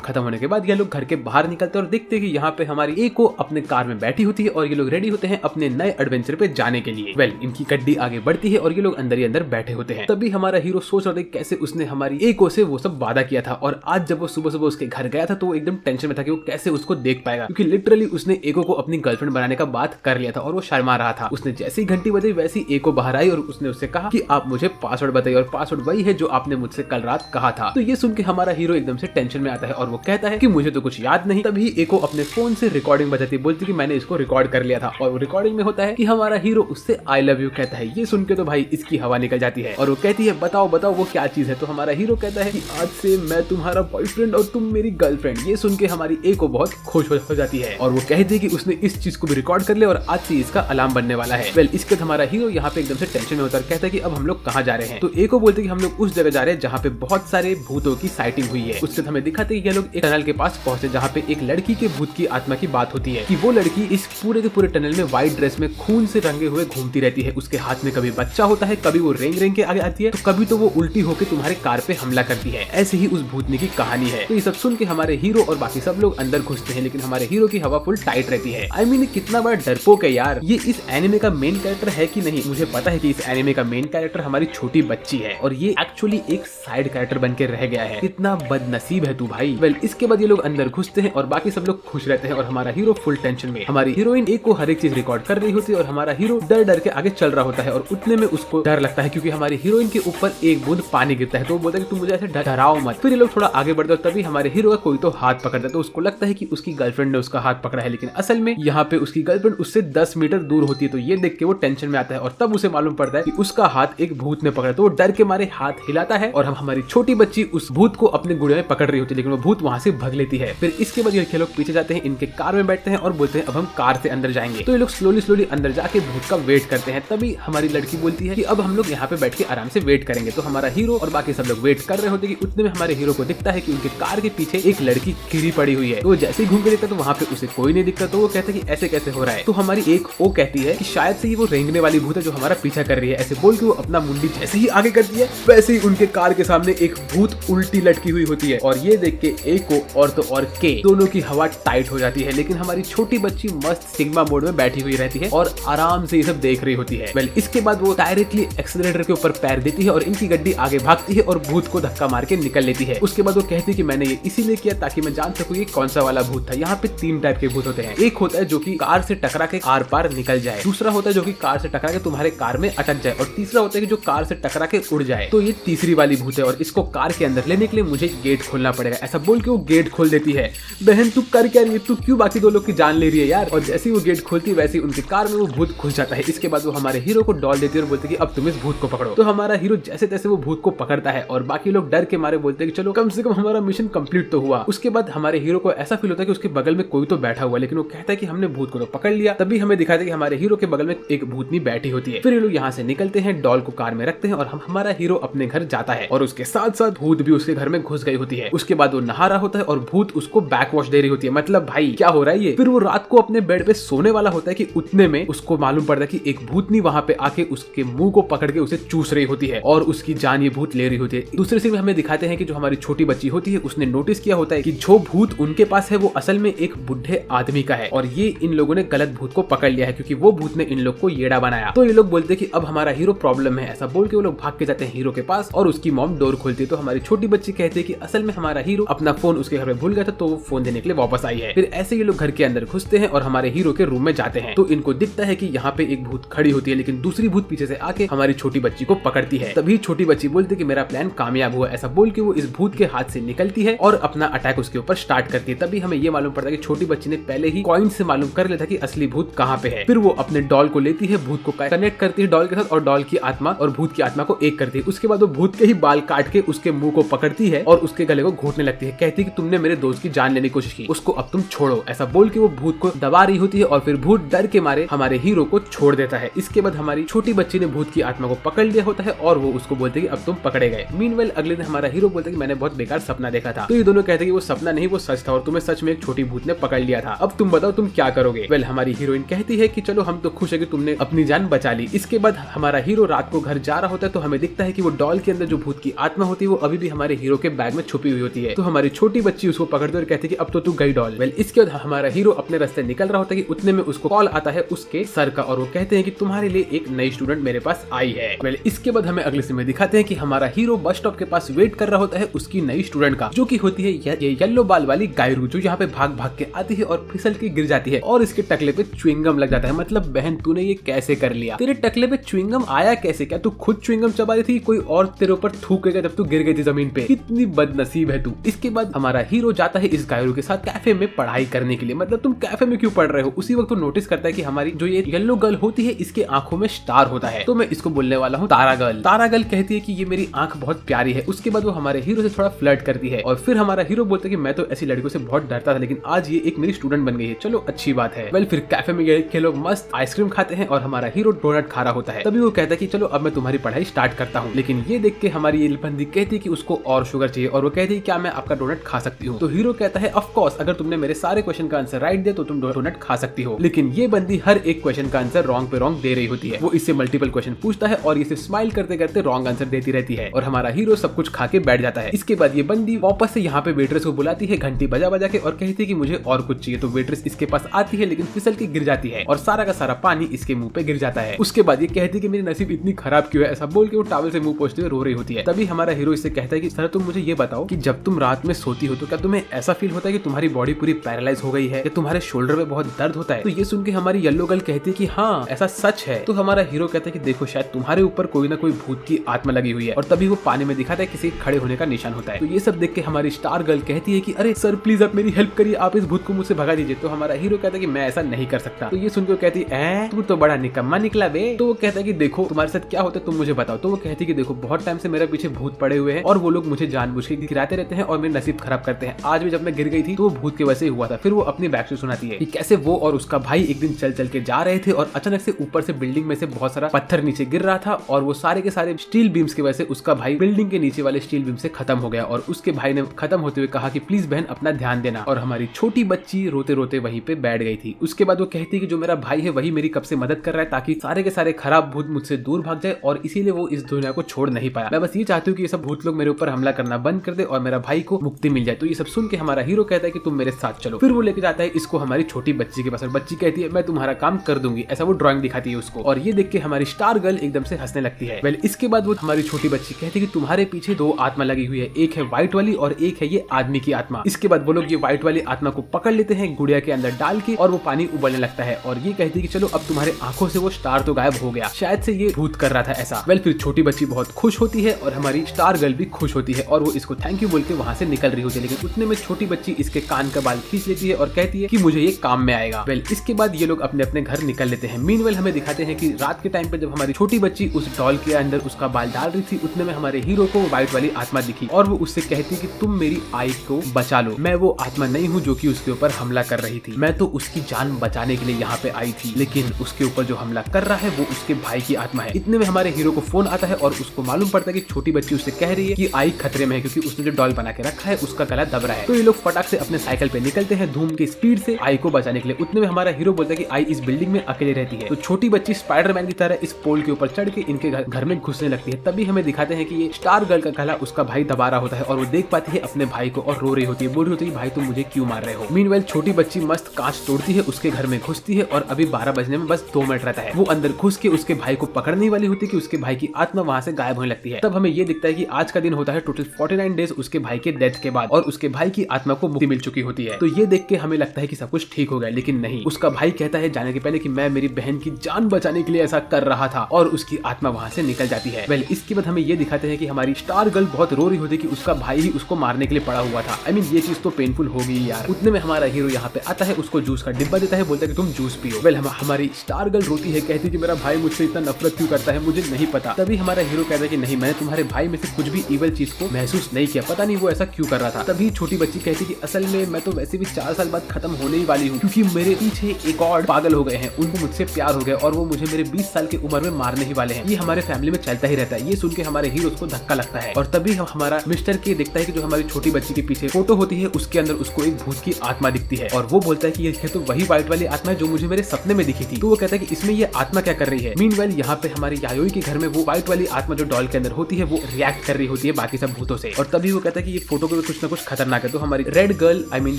खत्म होने के बाद ये लोग घर के बाहर निकलते हैं और देखते हैं कि यहाँ पे हमारी एको अपने कार में बैठी होती है और ये लोग रेडी होते हैं अपने नए एडवेंचर पे जाने के लिए। वेल इनकी गड्डी आगे बढ़ती है और ये लोग अंदर ही अंदर बैठे होते हैं। तभी हमारा हीरो सोच रहा था कैसे उसने हमारी एको से वो सब वादा किया था और आज जब वो सुबह सुबह उसके घर गया था तो वो एकदम टेंशन में था कि वो कैसे उसको देख पाएगा क्योंकि लिटरली उसने एको को अपनी गर्लफ्रेंड बनाने का बात कर लिया था और वो शर्मा रहा था। उसने जैसे ही घंटी बजाई वैसी एको बाहर आई और उसने उससे कहा कि आप मुझे पासवर्ड बताइए और पासवर्ड वही है जो आपने मुझसे कल रात कहा था। तो ये सुन के हमारा हीरो एकदम से टेंशन में आता है और वो कहता है कि मुझे तो कुछ याद नहीं। तभी एको अपने फोन से रिकॉर्डिंग बजाती बोलती कि मैंने इसको रिकॉर्ड कर लिया था और वो रिकॉर्डिंग में होता है कि हमारा हीरो उससे आई लव यू कहता है। ये सुन के तो भाई इसकी हवा निकल जाती है और वो कहती है बताओ बताओ वो क्या चीज है। तो हमारा हीरो कहता है कि आज से मैं तुम्हारा बॉयफ्रेंड और तुम मेरी गर्लफ्रेंड। ये सुन के हमारी एको बहुत खुश हो जाती है और वो कहती है कि उसने इस चीज को भी रिकॉर्ड कर लिया और आज से इसका अलार्म बनने वाला है। वेल इसके बाद हमारा हीरो यहाँ पे एकदम से टेंशन में होता है, कहता है कि अब हम लोग कहाँ जा रहे हैं। तो एको बोलते हैं कि हम लोग उस जगह जा रहे हैं जहाँ पे बहुत सारे भूतों की साइटिंग हुई है। उससे हमें दिखाते हैं कि ये लोग एक टनल के पास पहुंचे जहाँ पे एक लड़की के भूत की आत्मा की बात होती है कि वो लड़की इस पूरे के पूरे टनल में व्हाइट ड्रेस में खून से रंगे हुए घूमती रहती है। उसके हाथ में कभी बच्चा होता है, कभी वो रेंग रेंग के आगे आती है तो कभी तो वो उल्टी होकर तुम्हारे कार पे हमला करती है। ऐसे ही उस भूतनी की कहानी है। तो ये सब सुन के हमारे हीरो और बाकी सब लोग अंदर घुसते हैं लेकिन हमारे हीरो की हवा फुल टाइट रहती है। आई मीन कितना बड़ा डरपोक है यार। ये इस एनिमे का मेन कैरेक्टर है कि नहीं मुझे पता है कि इस एनिमे का मेन कैरेक्टर हमारी छोटी बच्ची है और ये एक्चुअली एक साइड कैरेक्टर बन के रह गया है। कितना बदनसीब है तू भाई। वेल इसके बाद ये लोग अंदर घुसते हैं और बाकी सब लोग खुश रहते हैं और हमारा हीरो फुल टेंशन में। हमारी हीरोइन एक को हर एक चीज रिकॉर्ड कर रही होती है और हमारा हीरो डर डर के आगे चल रहा होता है और उतने में उसको डर लगता है क्योंकि हमारी हीरोइन के ऊपर एक बूंद पानी गिरता है। तो वो बोलता है कि तुम मुझे ऐसे डराओ मत। फिर ये लोग थोड़ा आगे बढ़ते तभी हमारे हीरो का कोई तो हाथ पकड़ता है तो उसको लगता है कि उसकी गर्लफ्रेंड ने उसका हाथ पकड़ा है लेकिन असल में यहाँ पे उसकी गर्लफ्रेंड उससे 10 मीटर दूर होती है। तो ये देख के वो टेंशन में आता है और तब उसे मालूम पड़ता है कि उसका हाथ एक भूत ने पकड़ा। तो वो डर के मारे हाथ हिलाता है और हमारी छोटी बच्ची उस भूत को अपने गुड़िया में पकड़ रही होती है लेकिन वो भूत वहां से भाग लेती है। फिर इसके बाद ये लोग पीछे जाते हैं, इनके कार में बैठते हैं और बोलते हैं अब हम कार से अंदर जाएंगे। तो ये लोग स्लोली अंदर जाके भूत का वेट करते हैं। तभी हमारी लड़की बोलती है कि अब हम लोग यहाँ पे बैठ के आराम से वेट करेंगे। तो हमारा हीरो और बाकी सब लोग वेट कर रहे होते हैं कि उतने में हमारे हीरो को दिखता है कि उनके कार के पीछे एक लड़की गिरी पड़ी हुई है। तो जैसे ही घूम के देखता तो वहाँ पे उसे कोई नहीं दिखता। तो वो कहता है कि ऐसे कैसे हो रहा है। तो हमारी एक वो कहती है कि शायद से ये वो रेंगने वाली भूत है जो हमारा पीछा कर रही है। ऐसे बोल बोल के वो अपना मुंडी जैसे ही आगे करती है वैसे ही उनके कार के सामने एक भूत उल्टी लटकी हुई होती है और ये देख के ए को और तो और के दोनों की हवा टाइट हो जाती है। लेकिन हमारी छोटी बच्ची मस्त सिग्मा मोड में बैठी हुई रहती है और आराम से ये सब देख रही होती है। वेल इसके बाद वो डायरेक्टली एक्सीलरेटर के ऊपर पैर देती है और इनकी गड्डी आगे भागती है और भूत को धक्का मार के निकल लेती है। उसके बाद वो कहती है कि मैंने ये इसीलिए किया ताकि मैं जान सकूं ये कौन सा वाला भूत था। यहाँ पे 3 टाइप के भूत होते हैं। एक होता है जो कि कार से टकरा के आर पार निकल जाए, दूसरा होता है जो कि कार से टकरा के तुम्हारे कार में अटक जाए और तीसरा होता है कि जो कार से टकरा के उड़ जाए। तो ये तीसरी वाली भूत है और इसको कार के अंदर लेने के लिए मुझे गेट खोलना पड़ेगा। ऐसा बोल के वो गेट खोल देती है। बहन तू कर क्या रही है, तू क्यों बाकी 2 लोग की जान ले रही है यार। और जैसे ही वो गेट खोलती है वैसे ही उनकी कार में वो भूत घुस जाता है। इसके बाद वो हमारे हीरो को डॉल देती है और बोलती है कि अब तुम इस भूत को पकड़ो। तो हमारा हीरो जैसे तैसे वो भूत को पकड़ता है और बाकी लोग डर के मारे बोलते हैं कि चलो कम से कम हमारा मिशन कंप्लीट तो हुआ। उसके बाद हमारे हीरो को ऐसा फील होता है कि उसके बगल में कोई तो बैठा हुआ है, लेकिन वो कहता है कि हमने भूत को तो पकड़ लिया। तभी हमें दिखाता है कि हमारे हीरो के बगल में एक भूतनी बैठी होती है। फिर ये लोग यहाँ से निकलते हैं, डॉल को कार में रखते हैं और हमारा हीरो अपने घर जाता है और उसके साथ साथ भूत भी उसके घर में घुस गई होती है। उसके बाद वो नहा रहा होता है और भूत उसको बैक वॉश दे रही होती है। मतलब भाई क्या हो रहा है ये। फिर वो रात को अपने बेड पे सोने वाला होता है कि उतने में उसको मालूम पड़ता है कि एक भूतनी वहां पे आके उसके मुंह को पकड़ के उसे चूस रही होती है और उसकी जान ये भूत ले रही होती है। दूसरे सीन में हमें दिखाते हैं कि जो हमारी छोटी बच्ची होती है उसने नोटिस किया होता है कि जो भूत उनके पास है वो असल में एक बुढ़े आदमी का है और ये इन लोगों ने गलत भूत को पकड़ लिया है क्योंकि वो भूत ने इन लोग को येड़ा बनाया। तो ये लोग बोलते हैं कि अब हमारा हीरो प्रॉब्लम में है। ऐसा बोल के वो लोग भाग के जाते हैं हीरो के पास और उसकी मॉम डोर खोलती है। तो हमारी छोटी बच्ची कहती है कि असल में हमारा हीरो अपना फोन उसके घर में भूल गया था तो वो फोन देने के लिए वापस आई है। फिर ऐसे ये लोग घर के अंदर घुसते हैं और हमारे हीरो के रूम में जाते हैं तो इनको दिखता है कि यहाँ पे एक भूत खड़ी होती है, लेकिन दूसरी भूत पीछे से आके हमारी छोटी बच्ची को पकड़ती है। तभी छोटी बच्ची बोलती है कि मेरा प्लान कामयाब हुआ। ऐसा बोल के वो इस भूत के हाथ से निकलती है और अपना अटैक उसके ऊपर स्टार्ट करती है। तभी हमें ये मालूम पड़ता है कि छोटी बच्ची ने पहले ही कॉइन से मालूम कर लिया था कि असली भूत कहाँ पे है। फिर वो अपने डॉल को लेती है, भूत को कनेक्ट करती है डॉल के साथ और डॉल की आत्मा और भूत की आत्मा को एक करती है। उसके बाद वो भूत के ही बाल काट के उसके मुंह को पकड़ती है और उसके गले को घोटने लगती है। कहती है कि तुमने मेरे दोस्त की जान लेने की कोशिश की, उसको अब तुम छोड़ो। ऐसा बोल के वो भूत को दबा रही होती है और फिर भूत डर के मारे हमारे हीरो को छोड़ देता है। इसके बाद हमारी छोटी बच्ची ने भूत की आत्मा को पकड़ लिया होता है और वो उसको बोलते हैं कि अब तुम पकड़े गए। मीनवेल अगले दिन हमारा हीरो बोलता है कि मैंने बहुत बेकार सपना देखा था। तो ये दोनों कहते हैं कि वो सपना नहीं वो सच था और तुम्हें सच में एक छोटी भूत ने पकड़ लिया था। अब तुम बताओ तुम क्या करोगे। वेल हमारी हीरोइन कहती है कि चलो हम तो खुश है कि तुमने अपनी जान बचा ली। इसके बाद हमारा हीरो रात को घर जा रहा होता है तो हमें दिखता है कि वो डॉल के अंदर जो भूत की आत्मा होती है वो अभी भी हमारे हीरो के बैग में छुपी हुई होती है। तो हमारी छोटी बच्ची उसको पकड़ते और कहती है कि अब तो तू गई डॉल। वेल इसके बाद हमारा हीरो अपने रास्ते निकल रहा होता है कि उतने में उसको कॉल आता है उसके सर का और वो कहते हैं कि तुम्हारे लिए एक नई स्टूडेंट मेरे पास आई है। वेल इसके बाद हमें अगले सीन में दिखाते हैं कि हमारा हीरो बस स्टॉप के पास वेट कर रहा होता है उसकी नई स्टूडेंट का, जो की होती है ये येलो बाल वाली गायरू, जो यहाँ पे भाग भाग के आती है और फिसल के गिर जाती है और इसके टकले पे च्युइंगम लग जाता है। मतलब बहन तूने ये कैसे कर लिया, तेरे टकले पे च्युइंगम आया कैसे? क्या तू खुद च्युइंगम चबा रही थी, कोई और तेरे ऊपर थूकेगा जब तू गिर गई थी जमीन पे? कितनी बदनसीब है तू। इसके बाद हमारा हीरो जाता है इस गायरू के साथ कैफे में पढ़ाई करने के लिए। मतलब तुम कैफे में क्यों पढ़ रहे हो? उसी वक्त तो नोटिस करता है कि हमारी जो ये येलो गर्ल होती है इसके आंखों में स्टार होता है। तो मैं इसको बोलने वाला हूँ तारा गर्ल। तारा गर्ल कहती है कि ये मेरी आंख बहुत प्यारी है। उसके बाद वो हमारे हीरो से थोड़ा फ्लर्ट करती है और फिर हमारा हीरो बोलता है कि मैं तो ऐसी लड़कियों से बहुत डरता था लेकिन आज ये एक मेरी स्टूडेंट बन गई है, चलो अच्छी बात है। वेल फिर कैफे में ये लोग मस्त आइसक्रीम खाते हैं और हमारा हीरो डोनट खा रहा होता है। तभी वो कहता है कि चलो अब मैं तुम्हारी पढ़ाई स्टार्ट करता हूँ। लेकिन ये देख के हमारी ये बंदी कहती है कि उसको और शुगर चाहिए और वो कहती है क्या मैं आपका डोनट खा सकती हूँ? तो हीरो कहता है ऑफ कोर्स, अगर तुमने मेरे सारे क्वेश्चन का आंसर राइट दिया तो तुम डोनट खा सकती हो। लेकिन ये बंदी हर एक क्वेश्चन का आंसर रॉन्ग पे रॉन्ग दे रही होती है। वो इससे मल्टीपल क्वेश्चन पूछता है और ये सिर्फ स्माइल करते करते रॉन्ग आंसर देती रहती है और हमारा हीरो सब कुछ खा के बैठ जाता है। इसके बाद ये बंदी वापस से यहाँ पे वेट्रेस को बुलाती है घंटी बजा बजा के और कहती है कि मुझे और कुछ चाहिए। तो वेट्रेस इसके पास आती है लेकिन फिसल के गिर जाती है और सारा का सारा पानी इसके मुंह पे गिर जाता है। उसके बाद ये कहती है कि मेरी नसीब इतनी खराब क्यों है? ऐसा बोल के वो टॉवल से मुंह पोंछते हुए रो रही होती है। तभी हमारा हीरो इससे कहता है कि सर तुम मुझे ये बताओ कि जब तुम रात में सोती हो तो क्या तुम्हें ऐसा फील होता है कि तुम्हारी बॉडी पूरी पैरालाइज हो गई है या तुम्हारे शोल्डर में बहुत दर्द होता है? तो ये सुन के हमारी येलो गर्ल कहती है कि हाँ ऐसा सच है। तो हमारा हीरो कहता है कि देखो शायद तुम्हारे ऊपर कोई ना कोई भूत की आत्मा लगी हुई है और तभी वो पानी में दिखाता है किसी खड़े होने का निशान होता है। तो ये सब देख के हमारी स्टार गर्ल कहती है कि अरे सर प्लीज आप मेरी हेल्प करिए, आप इस भूत को मुझसे भगा दीजिए। तो हमारा हीरो कहता है कि मैं ऐसा नहीं कर सकता। तो ये सुनकर कहती है तू तो बड़ा निकम्मा निकला बे। तो वो कहता है कि देखो तुम्हारे साथ क्या होता है तुम मुझे बताओ। तो वो कहती है कि देखो बहुत टाइम से मेरे पीछे भूत पड़े हुए हैं और वो लोग मुझे जानबूझ के गिराते रहते हैं और मेरे नसीब खराब करते हैं। आज भी जब मैं गिर गई थी तो वो भूत के वजह से हुआ था। फिर वो अपनी बैक से सुनाती है कि कैसे वो और उसका भाई एक दिन चल चल के जा रहे थे और अचानक से ऊपर से बिल्डिंग में से बहुत सारा पत्थर नीचे गिर रहा था और वो सारे के सारे स्टील बीम्स की वजह से उसका भाई बिल्डिंग के नीचे वाले स्टील बीम से खत्म हो गया और उसके भाई ने खत्म होते हुए कहा कि प्लीज बहन अपना ध्यान देना। और हमारी छोटी बच्ची रोते रोते वहीं पे बैठ गई थी। उसके बाद वो कहती है कि जो मेरा भाई है वही मेरी कब से मदद कर रहा है ताकि सारे के सारे खराब भूत मुझसे दूर भाग जाए और इसीलिए वो इस दुनिया को छोड़ नहीं पाया। मैं बस ये चाहती हूँ कि ये सब भूत लोग मेरे ऊपर हमला करना बंद कर दे और मेरा भाई को मुक्ति मिल जाए। तो ये सब सुन के हमारा हीरो कहता है कि तुम मेरे साथ चलो। फिर वो लेके जाता है इसको हमारी छोटी बच्ची के पास और बच्ची कहती है मैं तुम्हारा काम कर दूंगी, ऐसा वो ड्राइंग दिखाती है उसको। और ये देख के हमारी स्टार गर्ल एकदम से हंसने लगती है। वेल इसके बाद वो हमारी छोटी बच्ची कहती है कि तुम्हारे पीछे दो आत्मा लगी हुई है, एक है व्हाइट वाली और एक है ये आदमी की आत्मा। इसके बाद वो लोग ये व्हाइट वाली आत्मा को पकड़ लेते हैं गुड़िया के अंदर डाल के और वो पानी उबलने लगता है और ये कहती है कि चलो अब तुम्हारे आंखों से वो स्टार तो गायब हो गया, शायद से ये भूत कर रहा था ऐसा। वेल फिर छोटी बच्ची बहुत खुश होती है और हमारी स्टार गर्ल भी खुश होती है और वो इसको थैंक यू बोल के वहाँ से निकल रही होती है। लेकिन उतने में छोटी बच्ची इसके कान का बाल खींच लेती है और कहती है कि मुझे ये काम में आएगा। वेल इसके बाद ये लोग अपने अपने घर निकल लेते हैं। मीनवेल हमें दिखाते हैं कि रात के टाइम पे जब हमारी छोटी बच्ची उस डॉल के अंदर उसका बाल डाल रही थी उतने में हमारे हीरो को व्हाइट वाली आत्मा दिखी और वो उससे कहती कि तुम मेरी आई को बचा लो, मैं वो आत्मा नहीं हूँ जो कि उसके ऊपर हमला कर रही थी, मैं तो उसकी जान बचाने के लिए यहाँ पे आई थी, लेकिन उसके ऊपर जो हमला कर रहा है वो उसके भाई की आत्मा है। इतने में हमारे हीरो को फोन आता है और उसको मालूम पड़ता है कि छोटी बच्ची उससे कह रही है कि आई खतरे में है क्योंकि उसने जो डॉल बना के रखा है उसका गला दब रहा है। तो ये लोग फटाक से अपने साइकिल पे निकलते हैं धूम की स्पीड से आई को बचाने के लिए। उतने में हमारा हीरो बोलता है कि आई इस बिल्डिंग में अकेले रहती है। तो छोटी बच्ची स्पाइडरमैन की तरह इस पोल के ऊपर चढ़ के इनके घर में घुसने लगती है। तभी हमें दिखाते हैं कि ये स्टार गर्ल का गला उसका भाई दबा रहा होता है और वो देख पाती है अपने भाई को और रो रही होती है, बोल रही होती है भाई तुम मुझे क्यों मार रहे हो। मीनवेल छोटी बच्ची मस्त कांच तोड़ती है, उसके घर में घुसती है और अभी 12 बजने में बस 2 मिनट रहता है। वो अंदर घुस के उसके भाई को पकड़ने वाली होती है कि उसके भाई की आत्मा वहाँ से गायब होने लगती है। तब हमें ये दिखता है कि आज का दिन होता है टोटल 49 डेज उसके भाई के डेथ के बाद और उसके भाई की आत्मा को मुक्ति मिल चुकी होती है। तो ये देख के हमें लगता है कि सब कुछ ठीक हो गया, लेकिन नहीं, उसका भाई कहता है जाने के पहले कि मैं मेरी बहन की जान बचाने के लिए ऐसा कर रहा था और उसकी आत्मा वहाँ से निकल जाती है। वेल इसके बाद हमें ये दिखाते हैं कि हमारी स्टार गर्ल बहुत रो रही होती है कि उसका भाई ही उसको मारने के लिए पड़ा हुआ था। आई मीन ये चीज तो पेनफुल हो गई यार। उतने में हमारा हीरो यहाँ पे आता है, उसको जूस का डिब्बा देता है, बोलता है कि तुम जूस पियो। वेल हमारी स्टार गर्ल रोती है, कहती है कि मेरा भाई मुझसे इतना नफरत क्यों करता है मुझे नहीं पता। तभी हमारा हीरो कहता है कि नहीं, मैंने तुम्हारे भाई में से कुछ भी इवल चीज को महसूस नहीं किया, पता नहीं वो ऐसा क्यों कर रहा था। तभी छोटी बच्ची कहती है कि असल में मैं तो वैसे भी 4 साल बाद खत्म होने ही वाली हूँ क्योंकि मेरे पीछे एक और पागल हो गए हैं, उनको मुझसे प्यार हो गया और वो मुझे मेरे 20 साल की उम्र में मारने ही वाले हैं। ये हमारे फैमिली में चलता ही रहता है। ये सुन के हमारे हीरो को धक्का लगता है और तभी हमारा मिस्टर के देखता है कि जो हमारी छोटी बच्ची के पीछे फोटो होती है उसके अंदर उसको एक भूत की आत्मा दिखती है और वो बोलता है कि ये तो वही व्हाइट वाली आत्मा है जो मुझे मेरे सपने में दिखी थी। तो वो कहता है कि इसमें ये आत्मा क्या कर रही है। मीनवाइल यहाँ पे हमारी यायोई के घर में वो व्हाइट वाली आत्मा जो डॉल के अंदर होती है वो रिएक्ट कर रही होती है बाकी सब भूतों से और तभी वो कहता है कि ये फोटो को कुछ ना कुछ खतरनाक है। तो हमारी रेड गर्ल आई मीन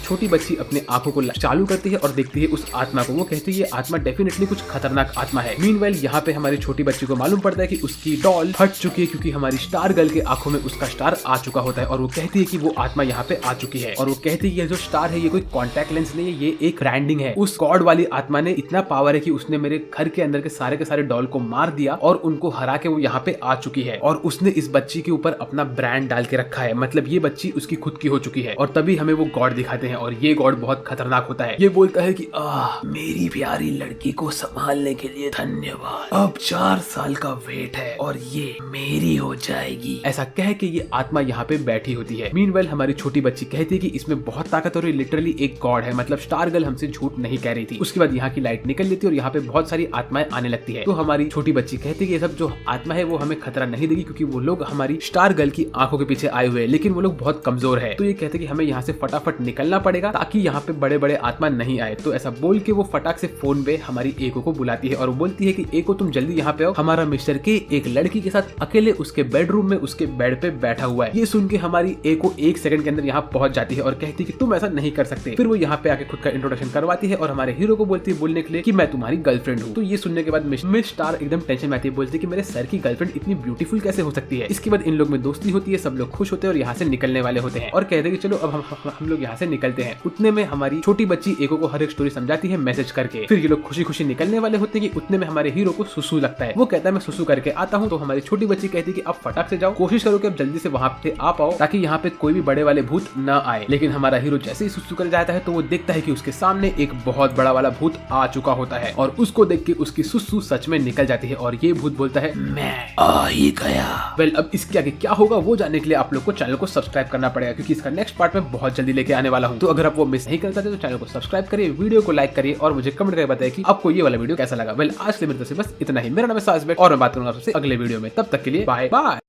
छोटी बच्ची अपने आंखों को चालू करती है और देखती है उस आत्मा को। वो कहती है ये आत्मा डेफिनेटली कुछ खतरनाक आत्मा है। मीनवाइल यहाँ पे हमारी छोटी बच्ची को मालूम पड़ता है कि उसकी डॉल फट चुकी है क्योंकि हमारी स्टार गर्ल के आंखों में उसका स्टार आ चुका होता है और वो कहती है कि वो आत्मा यहाँ पे आ चुकी है और वो कहती है ये जो स्टार है ये कोई कॉन्टैक्ट लेंस नहीं है, ये एक ब्रांडिंग है। उस गॉड वाली आत्मा ने इतना पावर है कि उसने मेरे घर के अंदर के सारे डॉल को मार दिया और उनको हरा के वो यहाँ पे आ चुकी है और उसने इस बच्ची के ऊपर अपना ब्रांड डाल के रखा है, मतलब ये बच्ची उसकी खुद की हो चुकी है। और तभी हमें वो गॉड दिखाते हैं और ये गॉड बहुत खतरनाक होता है। ये बोलता है कि मेरी प्यारी लड़की को संभालने के लिए धन्यवाद, अब 4 साल का वेट है और ये मेरी हो जाएगी। ऐसा कह के ये आत्मा यहाँ पे बैठी होती है। मीनवाइल हमारी छोटी बच्ची कहती है कि इसमें बहुत ताकत और लिटरली एक गॉड है, मतलब स्टार गर्ल हमसे झूठ नहीं कह रही थी। उसके बाद यहाँ की लाइट निकल लेती है और यहाँ पे बहुत सारी आत्माएं आने लगती है। तो हमारी छोटी बच्ची कहती है कि ये सब जो आत्मा है वो हमें खतरा नहीं देगी क्योंकि वो लोग हमारी स्टार गर्ल की आंखों के पीछे आए हुए हैं, लेकिन वो लोग बहुत कमजोर है। तो ये कहते हैं कि हमें यहाँ से फटाफट निकलना पड़ेगा ताकि यहाँ पे बड़े बड़े आत्मा नहीं आए। तो ऐसा बोल के वो फटाक से फोन पे हमारी एको को बुलाती है और वो बोलती है कि एको तुम जल्दी यहाँ पे आओ, हमारा मिस्टर के एक लड़की के साथ अकेले उसके बेडरूम में उसके बेड पे बैठा हुआ है। ये सुन के हमारी एको 1 सेकंड के अंदर यहाँ पहुंच जाती है और कहती है कि तुम ऐसा नहीं कर सकते। फिर वो यहाँ पे आके खुद का इंट्रोडक्शन करवाती है और हमारे हीरो को बोलती है बोलने के लिए कि मैं तुम्हारी गर्लफ्रेंड हूँ। तो ये सुनने के बाद मिस स्टार एकदम टेंशन में आती है, बोलती है कि मेरे सर की गर्लफ्रेंड इतनी ब्यूटीफुल कैसे हो सकती है। इसके बाद इन लोग में दोस्ती होती है, सब लोग खुश होते हैं और यहाँ से निकलने वाले होते हैं और कहते हैं कि चलो अब हम लोग यहाँ से निकलते हैं। उतने में हमारी छोटी बच्ची एको को हर एक स्टोरी समझाती है मैसेज करके। फिर ये लोग खुशी खुशी निकलने वाले होते हैं कि उतने में हमारे हीरो को सुसु लगता है। वो कहता है मैं सुसु करके आता हूँ। तो हमारी छोटी बच्ची कहती है कि अब फटाक से जाओ, कोशिश करो कि अब जल्दी से वहाँ पे आ पाओ ताकि यहाँ पे कोई भी बड़े वाले भूत न आए। लेकिन हमारा हीरो जैसे ही सुसु कर जाता है तो वो देखता है कि उसके सामने एक बहुत बड़ा वाला भूत आ चुका होता है और उसको देख के उसकी सुसु सच में निकल जाती है और ये भूत बोलता है मैं आ ही गया। वेल अब इसके आगे क्या होगा वो जानने के लिए आप लोग को चैनल को सब्सक्राइब करना पड़ेगा क्योंकि इसका नेक्स्ट पार्ट में बहुत जल्दी लेके आने वाला हूँ। तो अगर आप वो मिस नहीं कर सकते तो चैनल को सब्सक्राइब करिए, वीडियो को लाइक करिए और मुझे कमेंट करके बताइए कि आपको ये वाला वीडियो कैसा लगा। वेल आज के लिए मेरे तरफ से बस इतना ही। मेरा नाम है साजिद और मैं बात करूंगा आपसे अगले वीडियो में। तब तक के लिए बाय बाय।